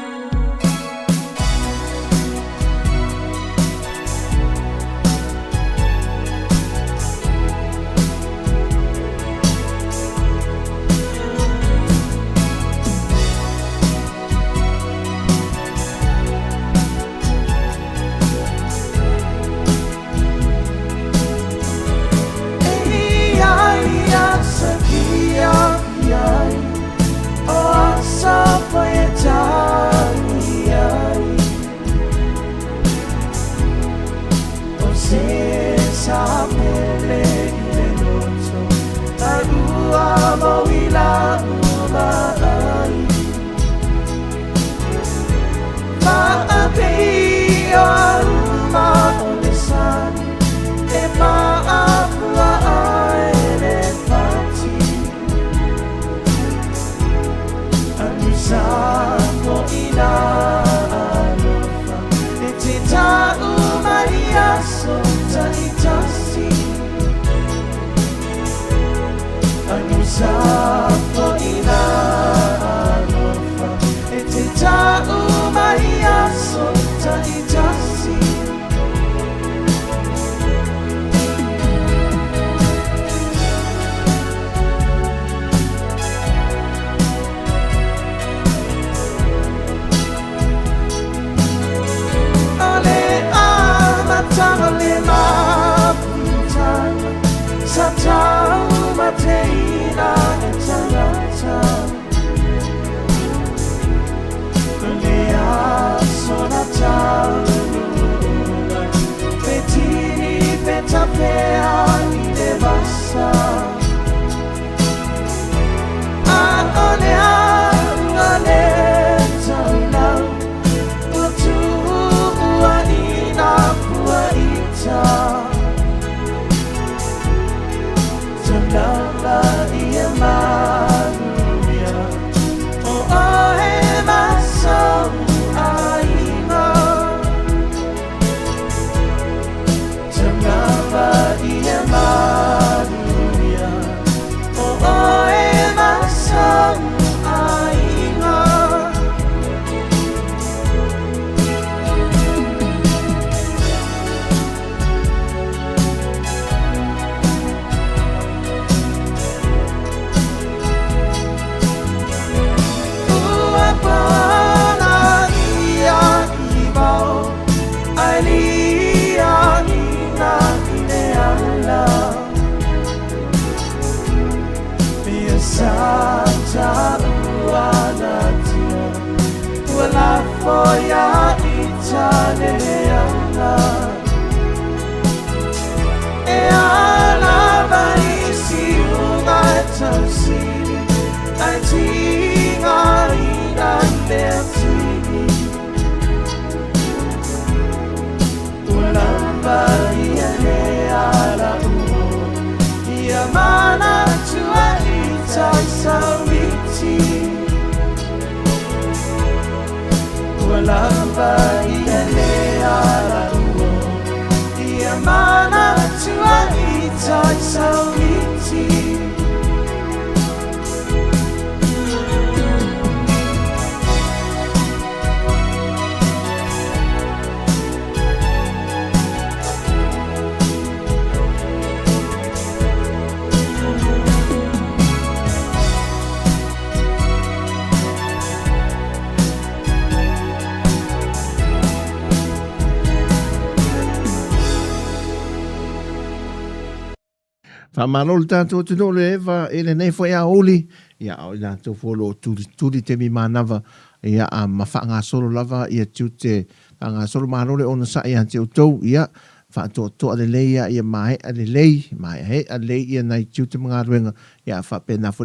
Whamanolo tātou tino le ewa ele nei fo ea oli. Ia au i nātou folo turi te mi mānawa. Ia a mawhanga solo lava ia tiu te anga solo malo le ona sa ia te utou ia fa to le le ia mai ale le mai he ale ia nai tiu te mga ruenga ia fa pena fo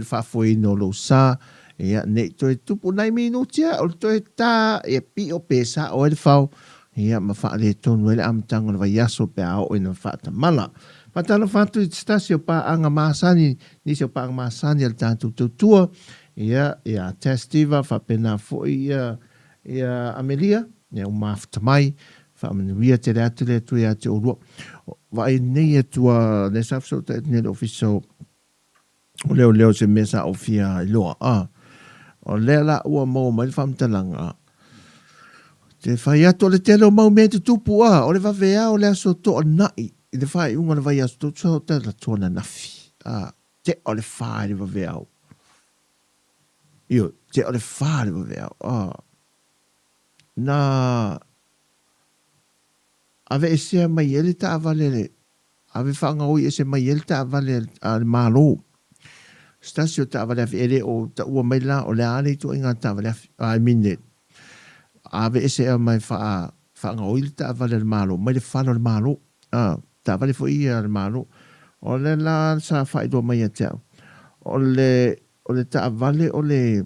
no lo sa ia ne to tupu nai minutia o to ta e pi o pesa o le fau ia ma fa le tonu ele amtanga le vaiaso pe ao ina fa ta mala patalo fatu stasio pa anga masani ni se pa anga masani al tantu tutua ia testiva fa pena fo ia Amelia ia mafta mai fa manuia te atu le tu ia te oro vai nei tua le safso te ne officio o leo se mesa ofia loa o lela ua mo mai famtalanga te fai ato le telo mau me te tupu o le vavea o le aso to nai i le fai unga le vai aso to so te la tona nafi te o le fai le vavea io te o le fai le vavea na ave ese mai ele ta avale ave fanga o ese mai ele ta avale al malo stasio ta avale ele o ta ua mai la o le ale to inga ta avale I mean it ave ese mai fanga o ele ta avale al malo mai le falo al malo ta avale fo ia al malo o le la sa fai do mai te o le ta avale o le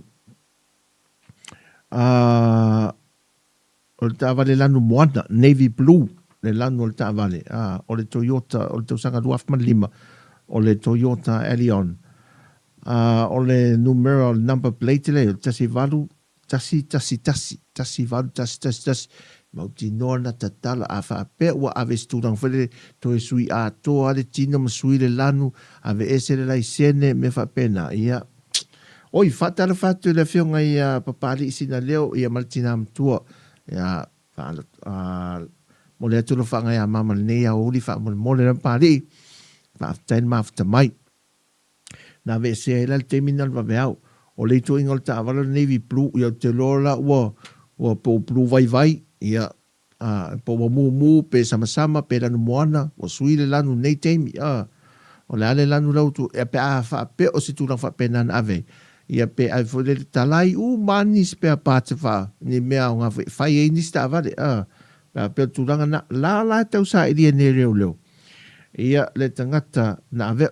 o le ta avale lanu moana navy blue le lanu o le ta avale o le Toyota o le tausanga 2.5 o le Toyota Allion o le numero number plate le tasi valu tasi valu tasi mauti nona tatala a fa pe wa ave studang fele to e sui a to ale tino masui le lanu ave ese le laisene me fa pena ia oi fatala fatu le fionga ia papali sina leo ia maltina mtua ia mo le atu lo whanga ia mama nei a uli wha mo le pali wha ten mafta mai na ve se ele le terminal va veau o le to ingol ta avala navy blue ia te lola ua po blue vai ia po mu pe sama pe lanu moana o sui le lanu nei teimi o le ale lanu lautu e pe a wha pe o si tu lang wha pe nan ave ia pe ai fo le talai manis pe a pate wha ni mea o ngā whai e nis ta avale pe tu langa na la tau sa iria ne leo ia le tangata na ave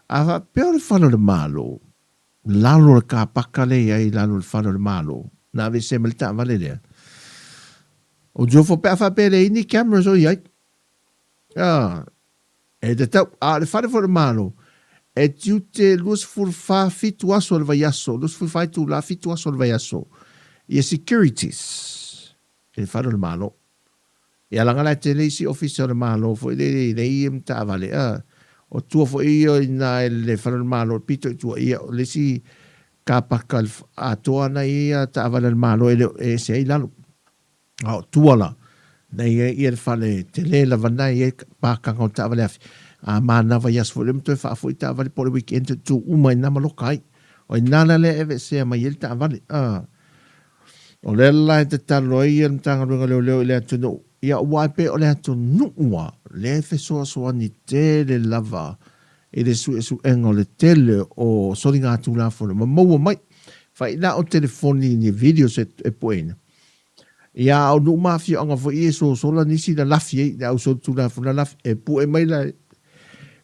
a pe o le whano le malo lalo le ka pakale ai lalo le whano le malo na ave se me le ta avale lea o jofo pe a wha pe le ini cameras o iai e te tau le whane fo le malo e tiu te luas fulfa fitu aso le vaiaso luas fulfa tu la fitu aso le vaiaso ia securities e whano le malo ia langa la te leisi officer le malo fo le im ta avale o tua fo ia ina le whano le malo pito tua ia le si ka paka a toa na ia ta avale le malo e se ai lalo tua la na ia le whale te le la vanai e pakanga o ta avale afi mana va yas fo lem to fa fo ta vale por weekend tu uma na malokai o nana le eve se ma yel ta vale o le la te ta loi en tanga le le tu no ia wa pe o le tu no wa le fe so ni te le lava e le su engo le tele o solinga tu la fo mo mai fa ina o telefoni ni video se e poena ia o no mafia anga fo so la nisi da lafie da o so tu la fo la laf e pu e mai la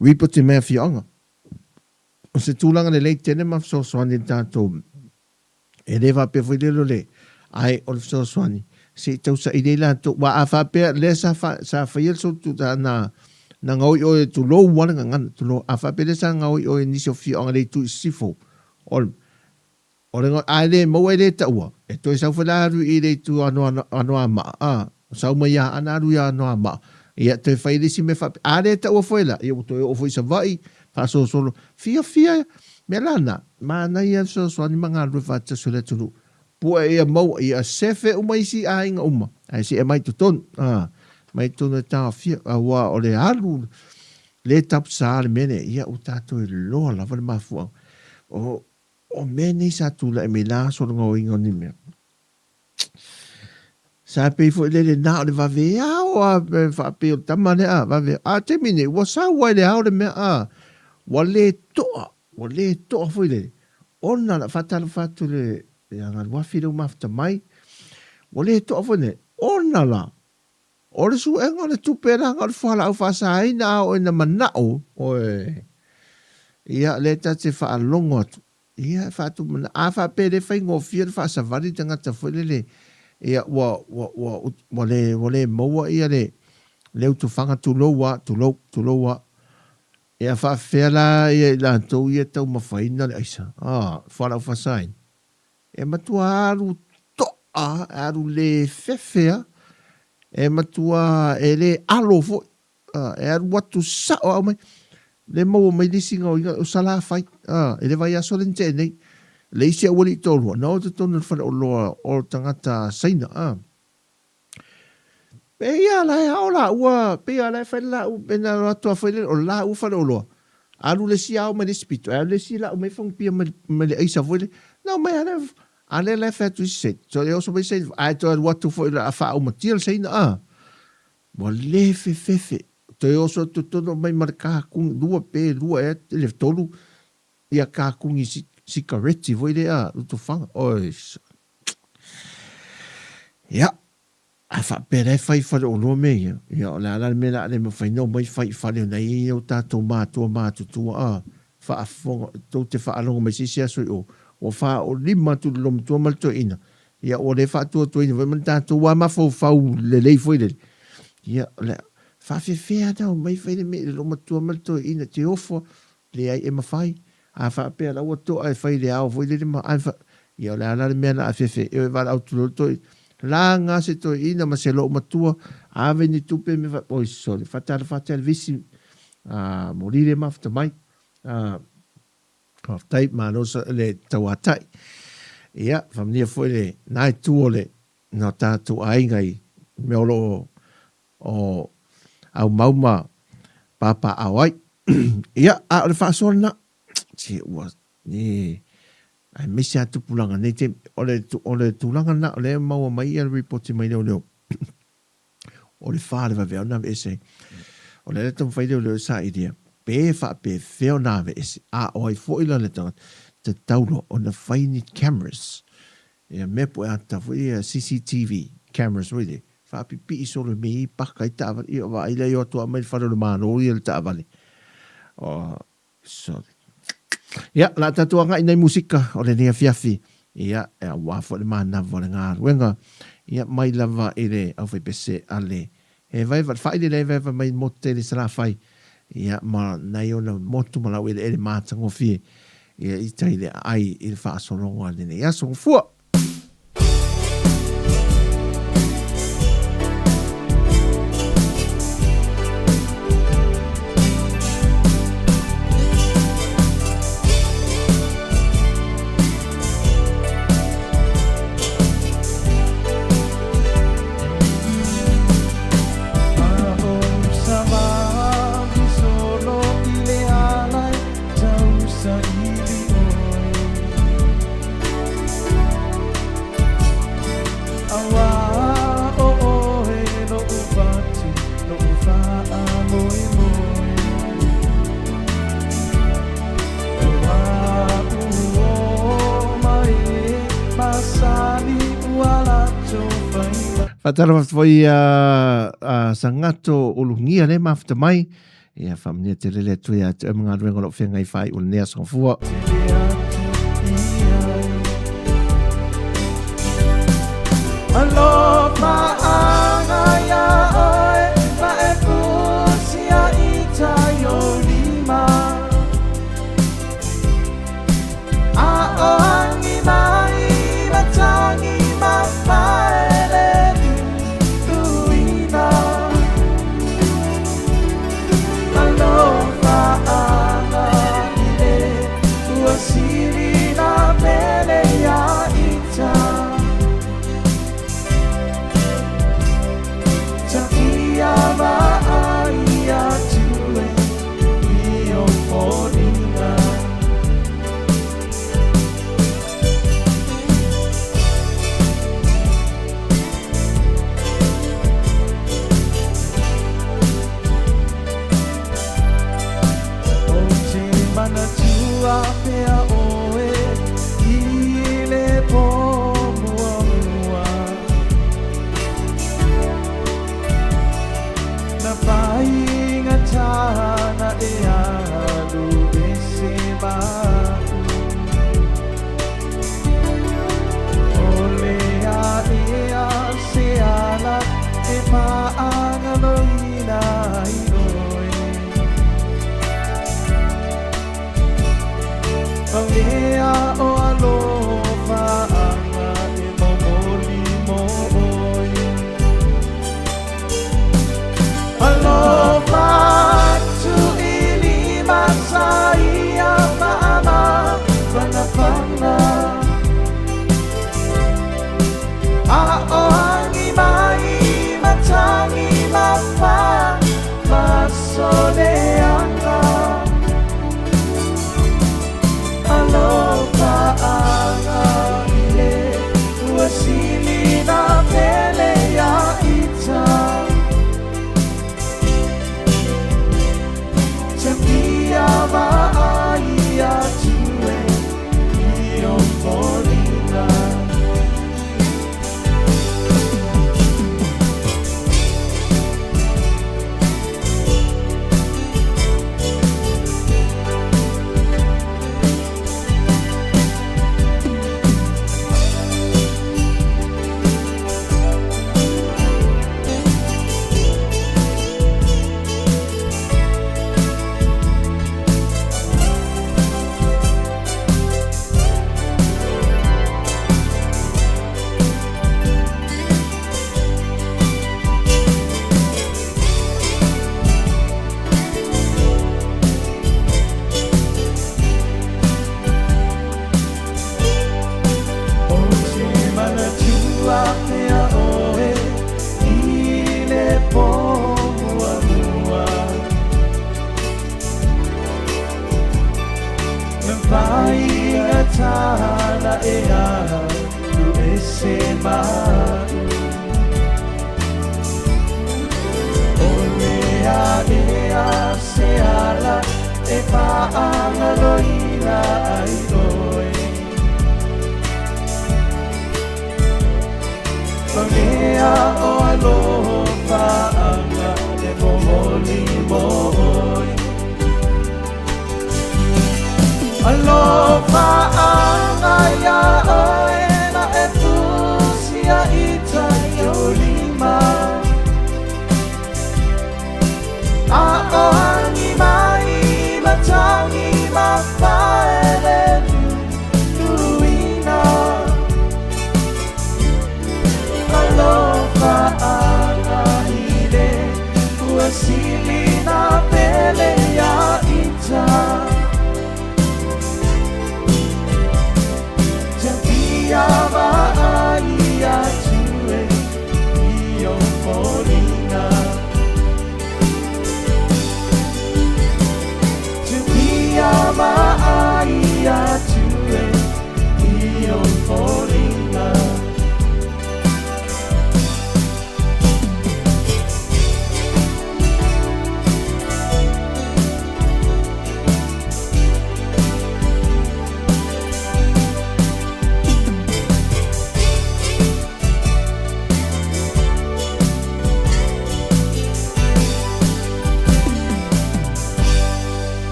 Ripote mea fionga. O se tūlanga le lei tene ma fsoswani tātou. E rewa pe whailelo le. Ai o le fsoswani. Se tau sa i leila tō. Wa a whapea le sa whaiel so tu ta na ngaui o e tu lo wana ngana. Tu lo a whapea le sa ngaui o e nisi o fionga le tu sifo. O le ngā le mau e le ta ua. E toi sau whalaru i le tu anoa maa. Sau mai a anaru i anoa maa. Ia te whai risi me whape. Are ta ua whaela. Ia uto e ofo isa vai. Whaso solo. Fia. Me lana. Mana ia so ni mga rui whata sule turu. Pua ia mau. Ia sefe uma isi a inga uma. Ai si e mai tuton. Mai tonu e tawa fia. Awa o le alu. Le tapu sa ale mene. Ia utato e loa lava le mafua. O mene sa tula e me la so ngau inga ni mea. Sa pe fo le na le va ve a fa pe tamane a va ve a termine wa sa wa le a le me a wa le to fo le ona la fatu le ya nga wa fi lo mafta mai wa le to fo ne ona ona la. O le su enga le tuperanga o le whala au whasaina o ina manao. Oe. Ia le tate wha alongo atu. Ia whatu mana. A wha pere whai ngofia le whasavari tangata whelele. Ia wa le maua ia le. Leu tu whanga tu loa. Ia wha whela ia la tau ia tau mawhaina le aisa. Whala au whasain. E matua aru toa, aru le whewhea. E matua e le alo fo. E aru watu sao au mai. Le maua mai lisinga o sala whai. E le vai aso len tēnei. Le isi a wali tōrua. Nau te tonu whana o loa o tangata saina. Pe ia lai hao la ua. Pe ia lai whai la u. Pena ratua whai o la u whana o loa. Alu le si au mai le spito. Alu le si la u mai whang pia mai le eisa whai le. Nau mai ale le whai tu se. So le oso mai se. Ai toa watu whai la a wha au matia le saina. Wa le fefe. Te oso tu tono mai maraka kung lua e le tolu ia ka kungi sikareti voi le tu fanga oi ia a fa pere fai fa o no me ia la me la le me fai no mai fai fa le nei o ta tomato tu fa fonga to te fa alongo mai sia so o fa o lima tu lom tu mal to ina ia o le fa tu ina vai man ta tu wa ma fo fa le foi le ia fa fe da mai fai le me lo matua mal to ina te ofo le ai e mafai a fa pe la o to ai fai le au foi le ma ai fa ia la me na fe e va au to la nga se to ina ma se lo matua a veni tu pe me va poi so le fatal visi morire mafta mai of type man so le tauatai ia famnia foi le nai tu le no ta tu ai ngai me lo o au mauma papa awai ia a le fa sona si was ni ai misia tu pulanga nei te ole tulanga na le mau mai el report mai no ole fa le va ver na ese ole le fai le sa idea pe fa pe feo na ese oi fo ila le te taulo on the fine cameras ia me po ata foi CCTV cameras really fa pipi so le mi pa kai ta va ila yo to mai fa le mano ia ta vale so ia la tatuanga ina musika o le nia fiafi ia e wa fo le mana vo le nga wenga ia mai lava ile au fe pese ale e vai va fa ile va mai mote le sala fai ia ma na yo na motu mala ile ele mata ngofi ia ita ile ai il fa so longa le ia so fu Fatala foi sangato ulungia le mafta mai ia famnia te lele tu ia te mga ruenga lo fenga i fai ul nea songfua Aloha angaya oi ma e pusia ita yo lima a o angi mai matangi mafai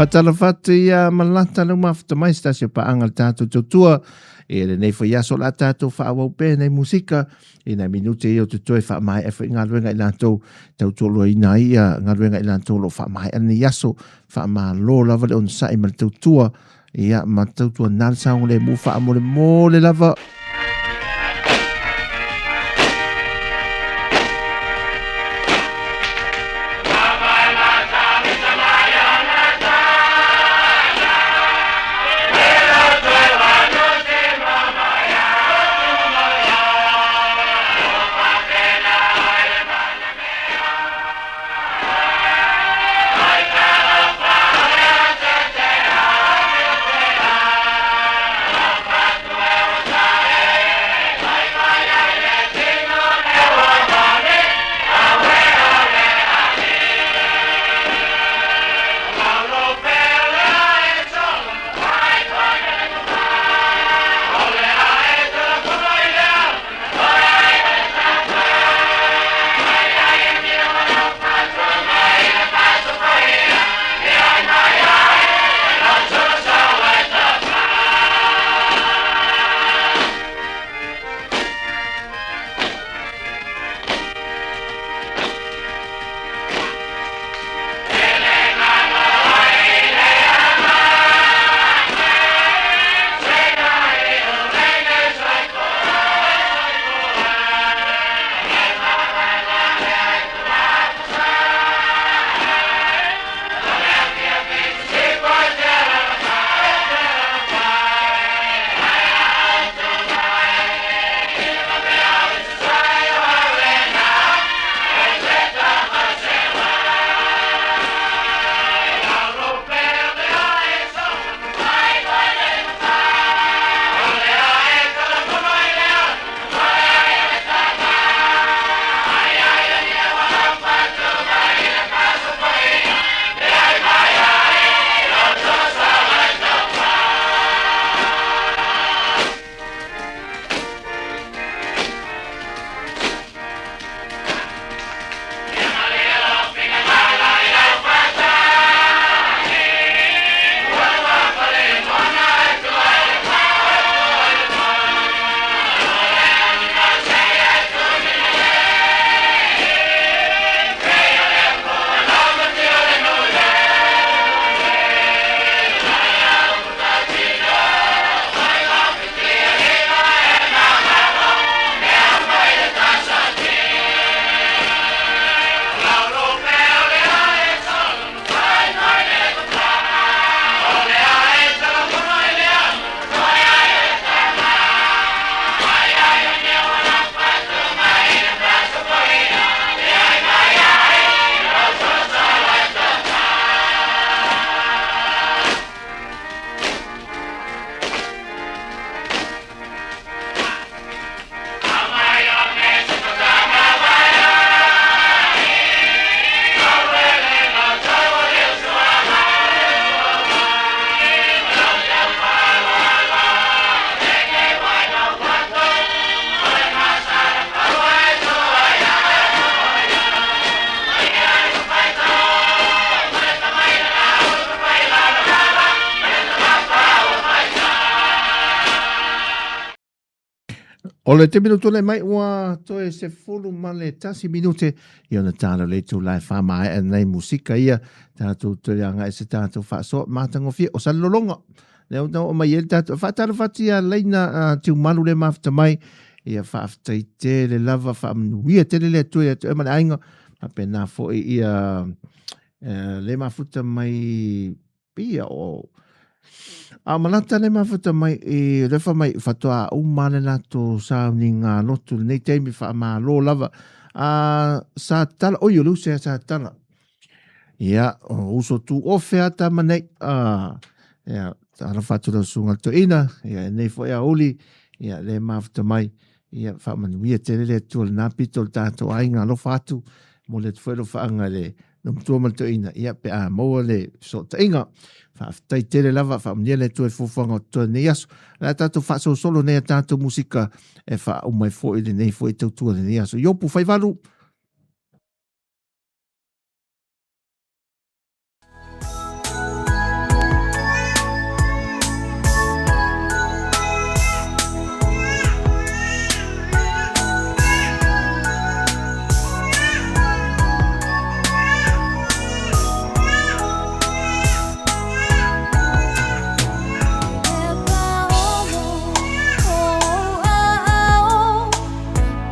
Fatalafatu ia malata lau mafta mai stasio paanga le tātou tautua e le nei whai aso la tātou whaawau pē nei musika e nei minute i o tutoe wha mai e wha ngā ruenga i lātou tautua loa ina ia ngā ruenga i lātou lo wha mai ane i aso wha maa lo lava le on sai ma le tautua ia ma tautua nal saunga le mu wha amore mo le lava Bye. O le te minuto le mai ua toe se fulu ma le tasi minute i ona tāna le tu lai whamai e nei musika ia tātou te anga e se tātou whaaso mātango fia o sa lolonga. Leo tau o mai e tātou whaatara whatia leina tiu malu le mafta mai ia whaafitai te le lava whaamnuia te le tue e mana ainga ma pena fo ia le mafuta mai pia o a manata le mafuta mai e refa mai fatoa umane na to sa ni ngā lotu nei teimi wha ma lo lava a sa tala o yo luse sa tala ia uso tu ofe ata manei ia ana fatura sunga to ina ia nei fo ia oli ia le mafuta mai ia wha manuia te le tu na pitol tato ai ngā lo fatu mo le fuero wha anga le no tu mal to ina ia pe a mo le so te inga fa tai tele lava fa mnia le tu e fofanga to ne yaso la tato fa so solo ne tato musika e fa o mai fo i nei fo i tu ne yaso yo pu fai valu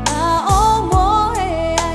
Na o mo he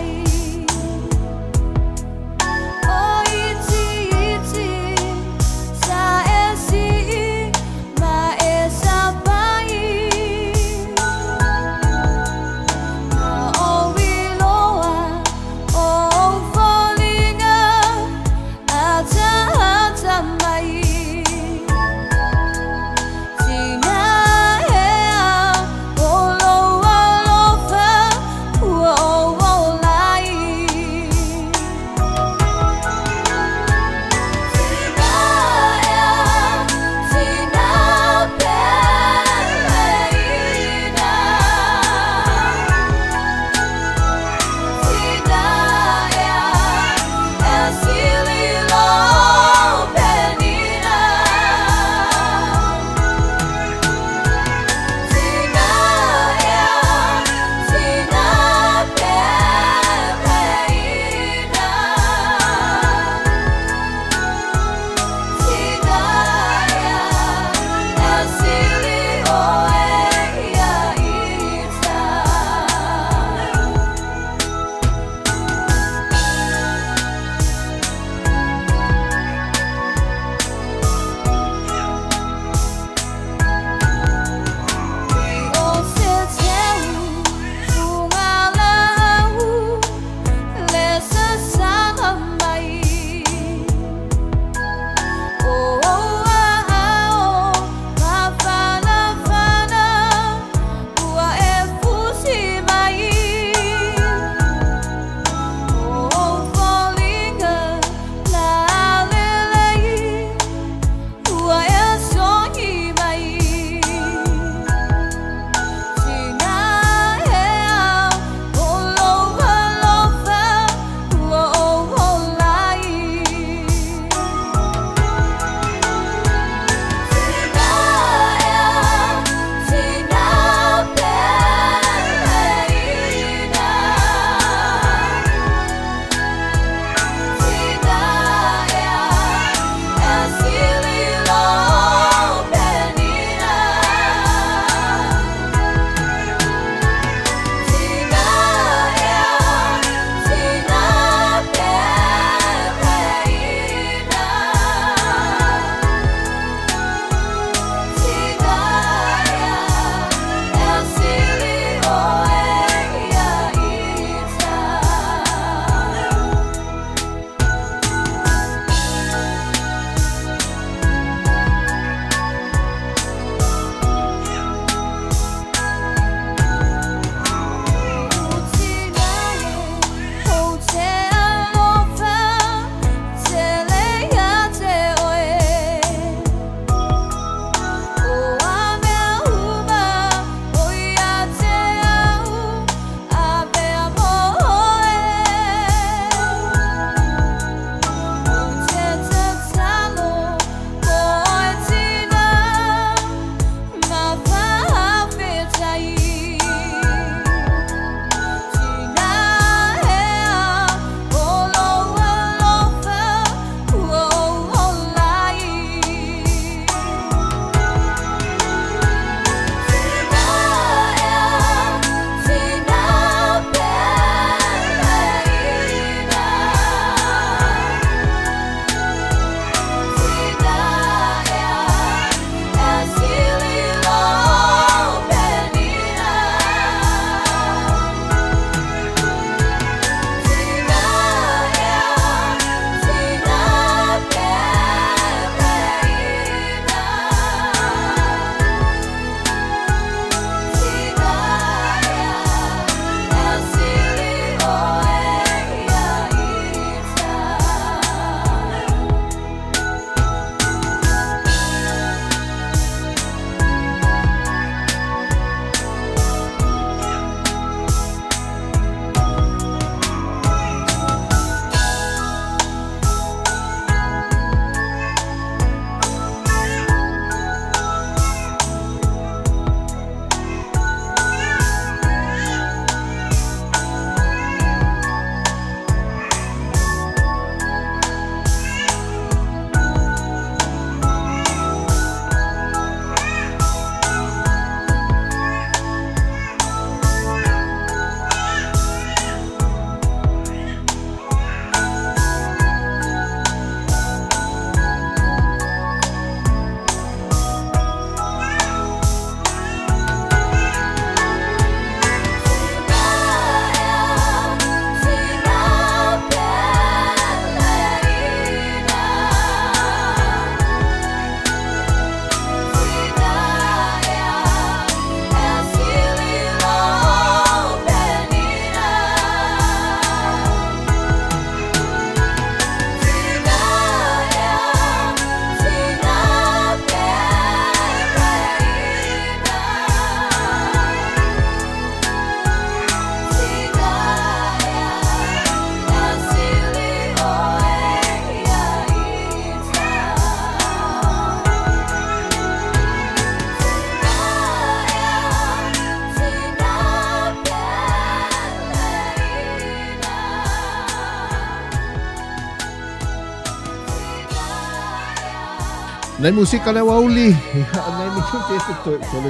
Nei musika le wauli. Nei mitu te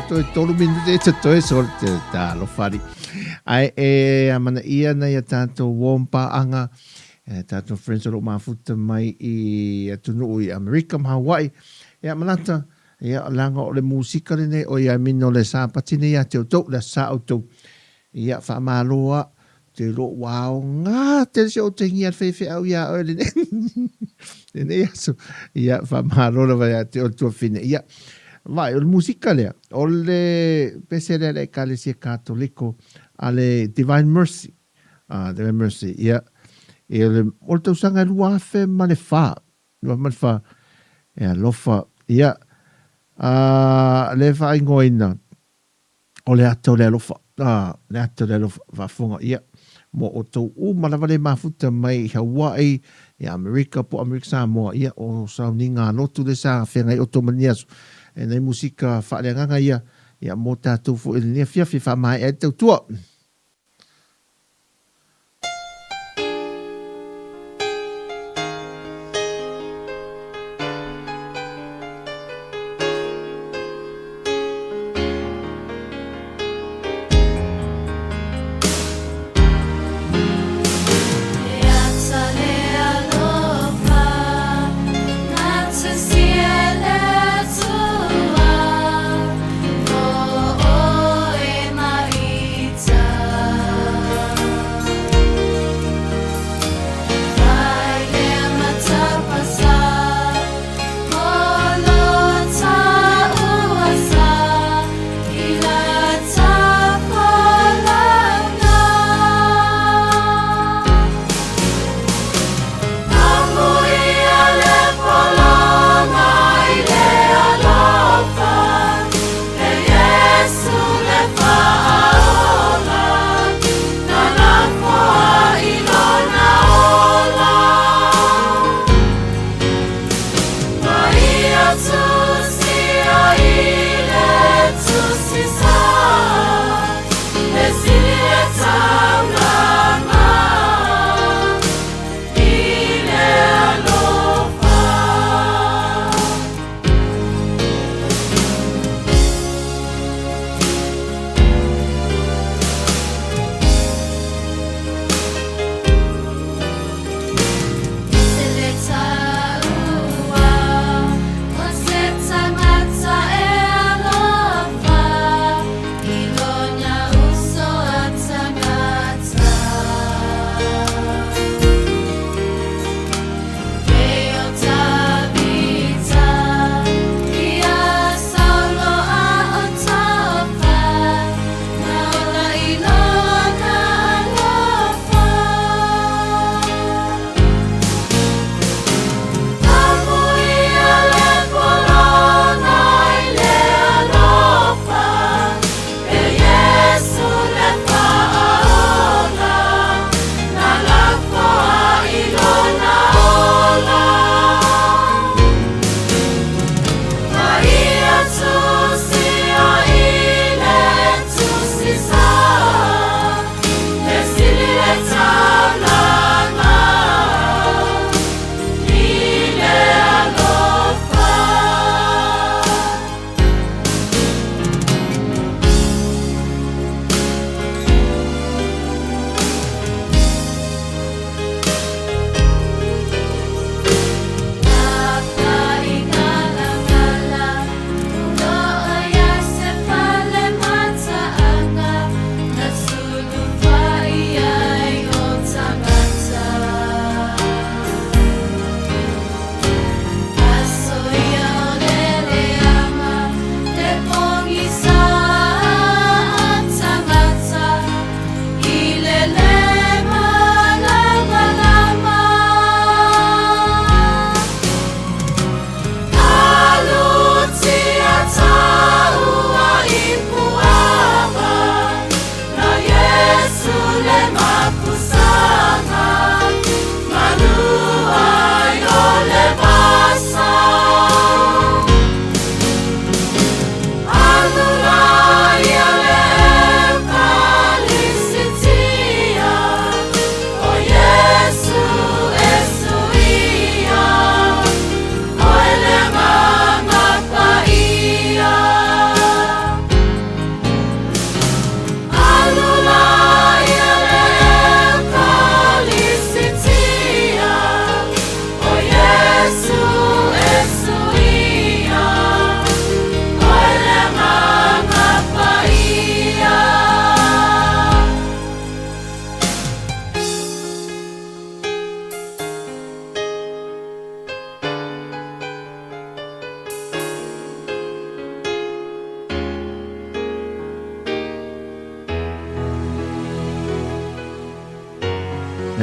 to tolu minuti te to so te ta lo fari. Ai amana ia na ia tato wompa anga tato friends lo mafuta mai I atunu I America ma Hawaii. Ia manata ia langa o le musika le ne o ia mino le sa patine ia te to le sa auto. Ia fa maloa te lo wow nga te se o te ngia fe au ia o le ne. Ne ia so ia fa maloa va te o to fine ia. Vai, o musika lea, o le pesere le kalesia katoliko ale Divine Mercy. Divine Mercy, ia. E le o tau sanga lua fe ma le fa. Lua ma le fa. Ia, lofa, ia. Le fa ingoina. O le ato le lofa. Le ato le lofa vafunga, ia. Mo o tau malava le mafuta mai Hawaii, ia Amerika po Amerika Samoa, ia o sauninga notu le sa whengai o tomaniasu. E nei musika whaaleanganga ia mō tātou fo ili nia whiawhi wha mai e Tautua. Oh, oh, e maritza.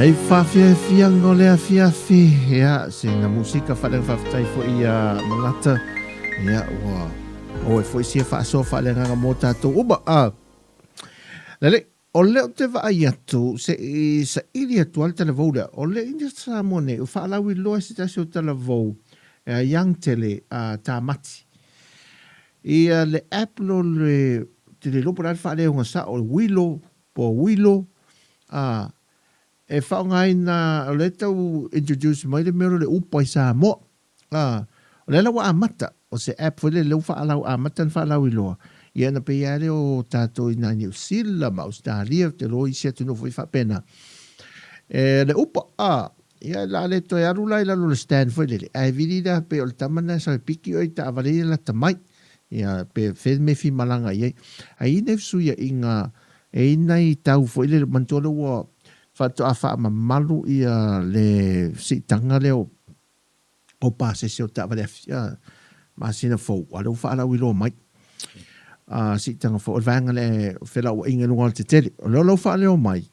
Ei whawhia ngolea whiawhi. Ia, singa musika whalenga whawhtai fo ia mangata. Ia, ua. O e fo isia whaaso whalenga ngā mō tātou. Uma, Lele, o leo te vai atu, se i sa iri atu al tala vau lea. O le India Samoa u whaalawi loa si tasi o tala vau. Yang tele tā mati. Ia le app lo le, te le lopo rai whaaleo ngā sa o Wilo, po Wilo, e whaongai na o le tau introduce mai le mero le upai Samoa. O le lawa amata, o se app wale leo whaalau amata na whaalau i loa. Ia na pe iare o tātou i nā New Zealand, ma Australia, te roi sia tunu fui whapena. Le upa, ia la le toi arula i lalo le stand fui lele. Ai viri da pe o le tamana sa piki o i ta avare la tamai. Ia pe fed me fi malanga iei. Ai nefsu ia inga, e inai tau fui lele mantola ua whatu a wha malu ia le sitanga leo o pāse se o ta avare a masina fau. Alo whaalau i loa mai. Sitanga fo o vanga le whela o inga lunga te tele. O lolo whaaleo mai.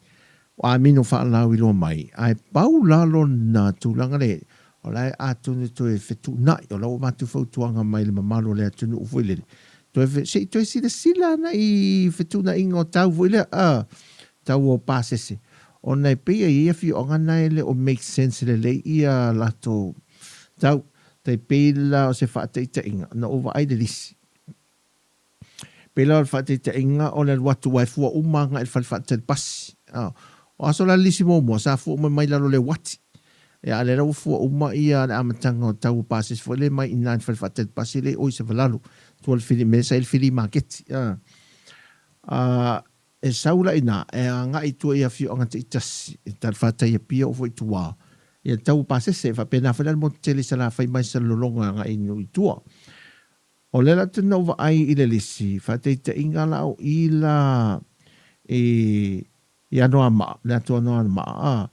O a mino whaalau i loa mai. Ai pau lalo na tūlanga le. O lai atunu to e whetu nai. O lau matu whautuanga mai le mamalo le atunu ufui le. To e sila na i whetu na inga o tau fui le. Tau o pāsese. O nei pia i efi o ngana le o make sense le le ia lato. Tau, te pila o se whaateita inga. Na ova ai le lisi. Pela o whateita inga o le watu wai fua umanga e whateita pasi. O aso la lisi momo, sa fua mai lalo le wati. E a le rau fua uma ia le amatanga o tau pasis fua le mai ina whateita pasi le oi se valalu. Tua le fili mesa il fili maketi. E saula ina, e a ngai tua ia fio anga te itasi. E tal whateita pia o fo i tua. E tau pasis se whapena whanal mo tele sa la whai mai sa lolonga ngai inu i tua. O le la te nova ai i le lisi, whateita inga lau i la i anoa maa, le atu anoa maa.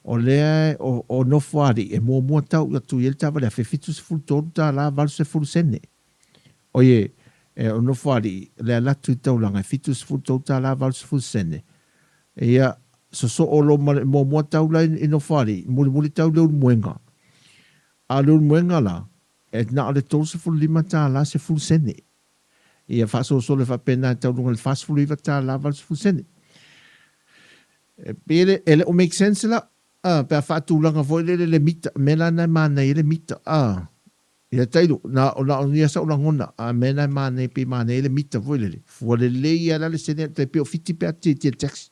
O le o nofuari, e mua tau i atu i el tawa le a whiwhitu se fulu tonu ta la valu se fulu sene. O ye, o nofuari, le a latu i tau langa, e whitu se fulu tonu ta la valu se fulu sene. E ia, so o lo mua tau la i nofuari, muli tau leo muenga. A leo muenga la, e na ole tolu se fulu lima ta la se fulu sene. Ia whaso le whapena tau lunga le fast fulu iwa ta la valu se fulu sene. Pere, ele o make sense la, pe a whatu langa foi le mita, mena nai mana i le mita, ia tailu, na o nia sa ulangona, mena nai mana i pe mana i le mita foi le, fua le ia la le sene, te pe o fiti pe a te taxi,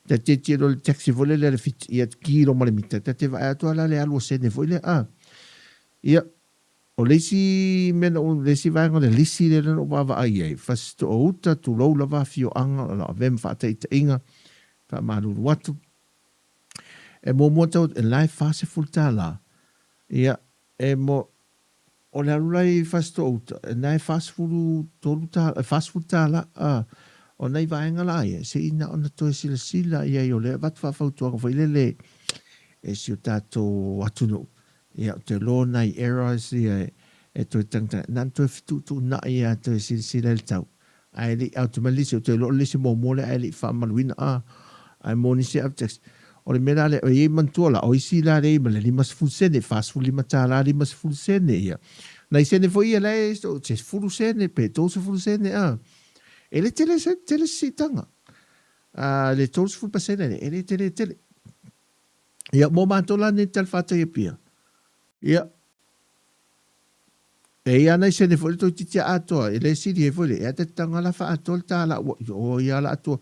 te lo le taxi foi le fiti, ia kilo ma le mita, te va atua la le alua sene foi le, ia, o leisi mena o leisi vanga le lisi le no bava ai ai fasto o uta tu lo lava fio anga la vem fa te inga fa malu watu e mo moto en life fase fultala ia e mo o le alulai fasto uta e nai fast food toluta fast fultala o nei vanga la ia se ina ona to sila ia yo le vat fa fautu ko le e si tato watu no ia te lo nai errors ia e to tanga nan to fitu tu na ia to sila el tau ai li automatically te lo lisi mo mole ai li fa malwina ai mo ni se objects o le mera le o i mantola o isi la re ma le mas fulsene fast full lima tala li mas fulsene ia nai sene foi ia le sto se fulsene pe to se fulsene ele tele sitanga le to se fulsene ele tele ia mo mantola ne tal fata ia pia ia e ia nei se ne foi to titia ato e le siri e foi e te tanga la fa ato ta la o ia la ato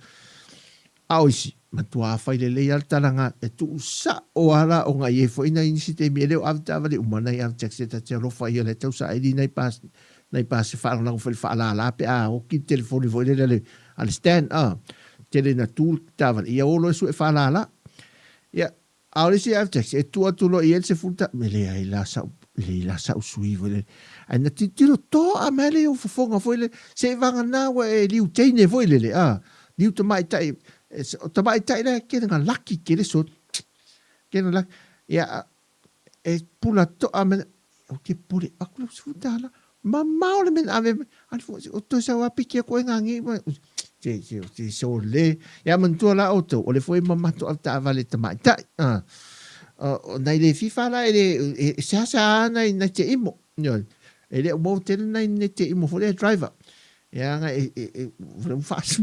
ausi ma tu a fai le ia talanga e tu sa o ala o nga e foi na inisi te mi le avta vale o mana ia taxi ta te rofa ia le tau sa e nei pas fa la foi fa la pe o ki telefoni foi le al stand tele na tu ta vale ia o lo su e fa la ia ahora sí have taxi e tu lo i el se fulta me le ai la sa usui vole ana titiro to a mele o fonga foi le se vanga na wa e liu teine foi le liu to mai tai to mai tai le ke nga lucky ke le so ke na ya e pula to a me o ke pule a ku fulta la ma maule men ave al fo o to sa wa piki ko nga ngi te so le ya man tu la auto o le foi mama to ta vale ta mai ta nai le fifa la ele sa nai te imo no ele mo te nai te imo for le driver ya nga vrum fast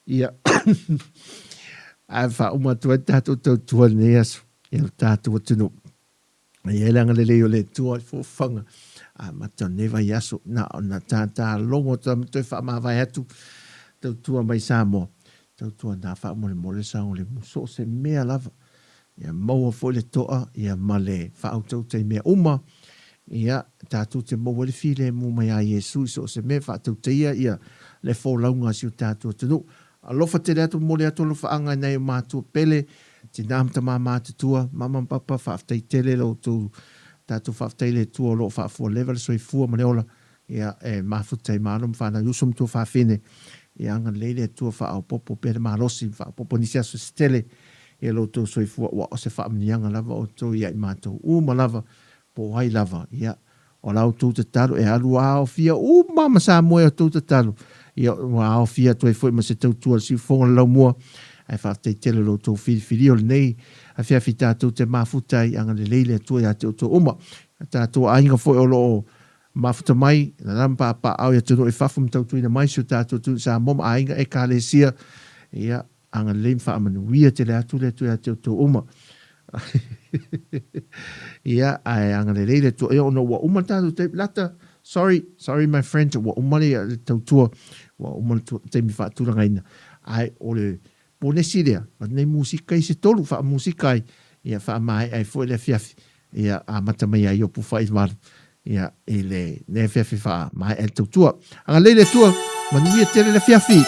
ia a fa uma tu ta tu neas ia ta tu no ia langa le o le tu fo fanga a mata neva yaso na ta longo te fa ma vai atu Tautua mai Sāmoa Tautua na fa mo le mole sa le muso se mea lava ia mau fo le toa ia male fa auto te mea uma ia tatu te mo le file mo mai a Yesu so se me fa tu te ia le fo launga si tatu tu alofa te atu mo le atu lo fa anga nei ma tu pele ti nam ta mama tua mama papa fa te tele lo tu tatu fa te le tu lo fa fo level so i fu ma le ola ia ma fu te malum fa na yusum tu fa fine ia anga lele tu fa au popo pe ma losi fa popo ni sia so stele ia lo tu so i fu wa o se fa mnianga lava o tu ia ma tu ma lava po hai lava ia o lau tu te talu e alu ao fia mama Sāmoa tu te talu ia wa ao fia tu e foi ma se Tautua si fonga lau mua ai fa te tele lo tu fili o nei a fia fita tu te mafutai anga le leile tu ia te tu uma ta tu ainga foi o lo mafuta mai na lampa pa au ia tu no e fafum Tautua ina mai su ta tu sa mom ainga e kalesia ia anga le fa manu ia te le atu le tu ia te tu uma ia ai anga le leile tu e ono wa uma ta te lata sorry my friend wa uma le Tautua wa uma te mi fa tu ngaina ai o le pone siria ma nei musika i se tolu fa musika ia fa mai ai foi le fiafi ia a mata mai ai o pu fa ismar ia ele ne fiafi fa mai el Tautua anga leile tu ma ni te le fiafi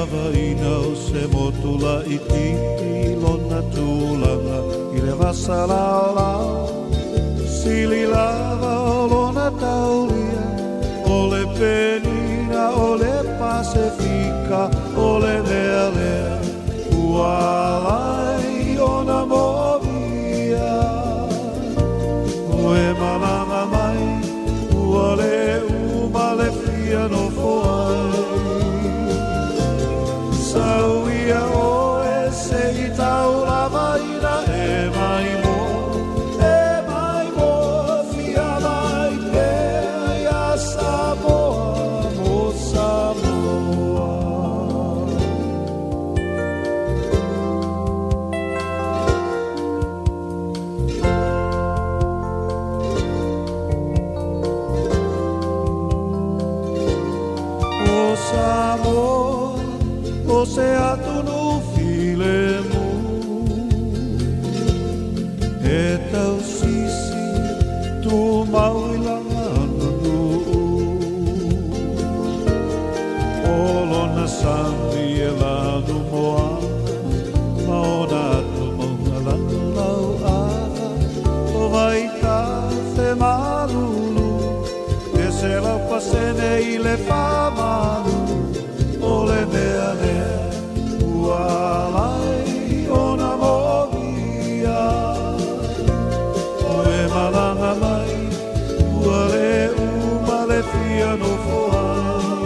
lava ina o se motula I titi lona tūlanga I le vasa lao Sili lava o lona taulia O le penina o le Pasifika O le mea lea Ualai ona movia O e malanga mai Ua le uma le fia no foai Sauia o e se I tau lava ina e mai mo fia mai pe ia Samoa mo Samoa O Samoa o se atu no filemu e tau sisi tu mauilanga anu o lona sambi e lanu moana maona atu mauna lanu lau aga o vai ka te marulu e se lau pasene I le whamalu o le mea lea Ualai ona movia O e malanga mai Ua le uma le fia no foai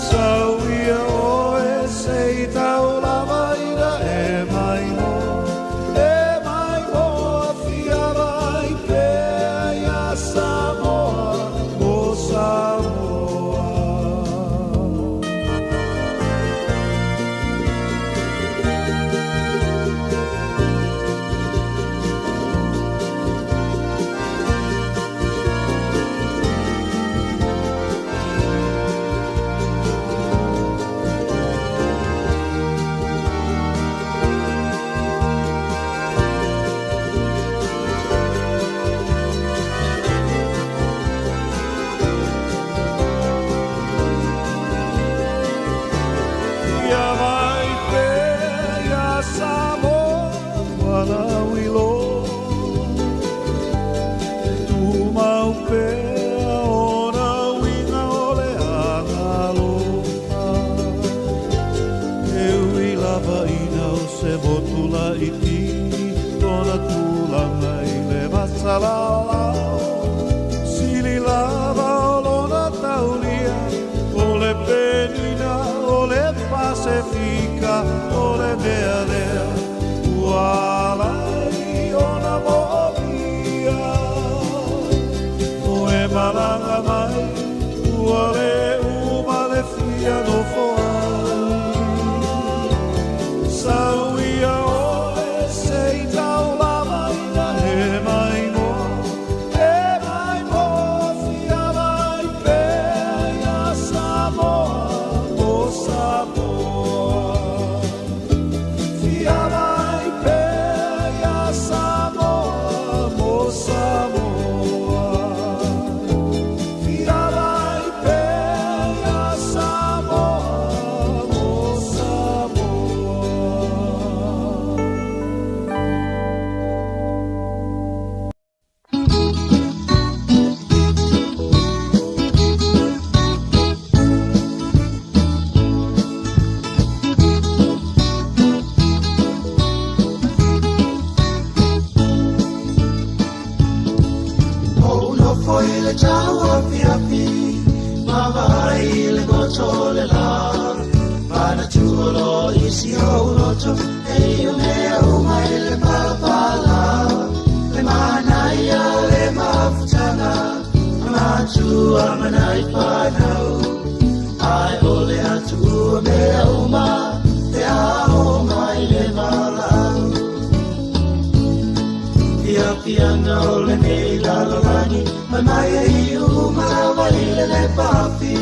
Sauia o e se tau lava ina e mai mo fia mai pe ia Samoa mo Samoa Sili lava o lona taulia O le penina o le Pasifika O le mea lea Ualai ona movia O e malanga mai Ua le uma le fia no foai Sauia o e se tau lava ina e mai mo fia mai pe ia Samoa mo Samoa Fia mai pe ia Samoa mo Samoa Fia mai pe ia Samoa mo Samoa le taua piapi Mawai le goto le la Pana tuolo isi o roto E o mea o mai le palapala Le manaia le mafutanga Matu amanai panau Ai ole atu o mea o ma Te ao mai le malau Piapianga o le nei lalolani Mai e iu marawai le papi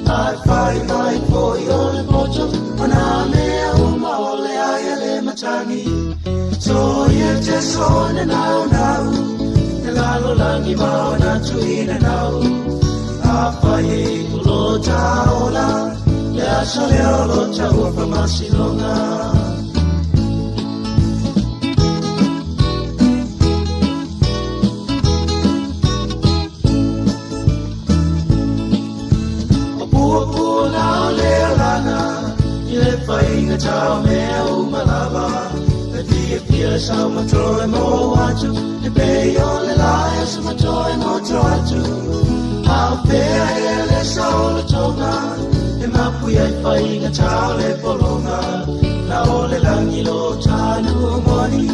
Ai whai mai poi o le moto Mana mea uma o le aia le matangi So ia te sone nau nau Te lalolani mau na tuina nau A whai e ulo taola aso leo lo tau pa masilonga. O pua na o leo lana, I le whainga tau mea umalava. Le pia sao matoe mo atu, le peo le lae sa matoe mo atu. Ao pea e le sao le tonga, e mapui ai whainga tau le polonga. Na o le langi lo tānu o moni,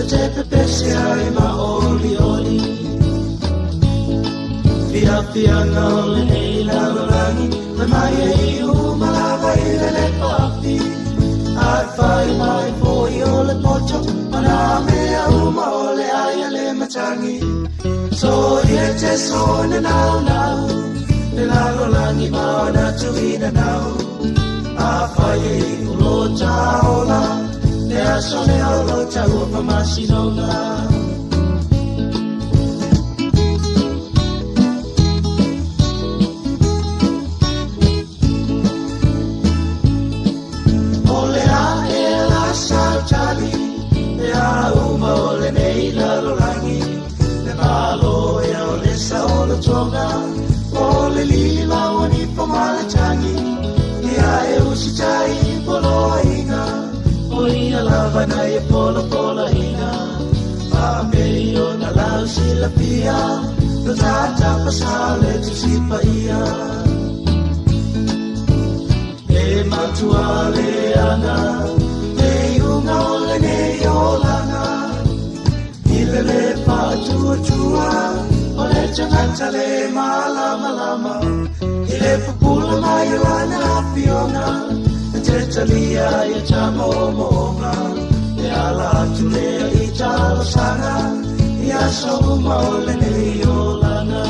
te pepese ai ma oli oli. Pia na o le nei lalo langi, le mai e iu malava I le papi. Ai whai mai poi o le poto, mana mea uma o le aia le matangi. So ia te so na nau, le lalo langi mana tuina nau. A whai e ulo taola, le aso le alo tau pa masinona. Tonga, o le lila o ni pomala tangi, ia e usitai polo inga, o ia lava na e pola inga, a me o na lau sila pia, no tata pasale tu sipa ia. E matua le ana, e unga o le ne o langa, ile le pa tua, o le tangata le malama, I le pupula mai o ana pionga, te talia I tamo moonga, e ala atu lea I talo sanga, I aso umau le nei o lana.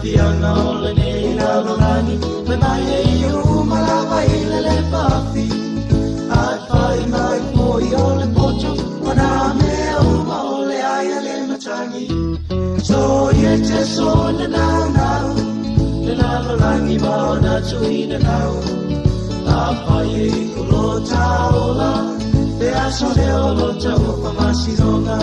Pia na o le nei lalo lani, le mai e iu malava I le papi, ai pai mai poi o le poto, mana mea umau le aia le matangi. So ye te so na nau, le lalo langi mau na tuina nau. A pai e ulo taola, le aso le olo tau pa masilonga.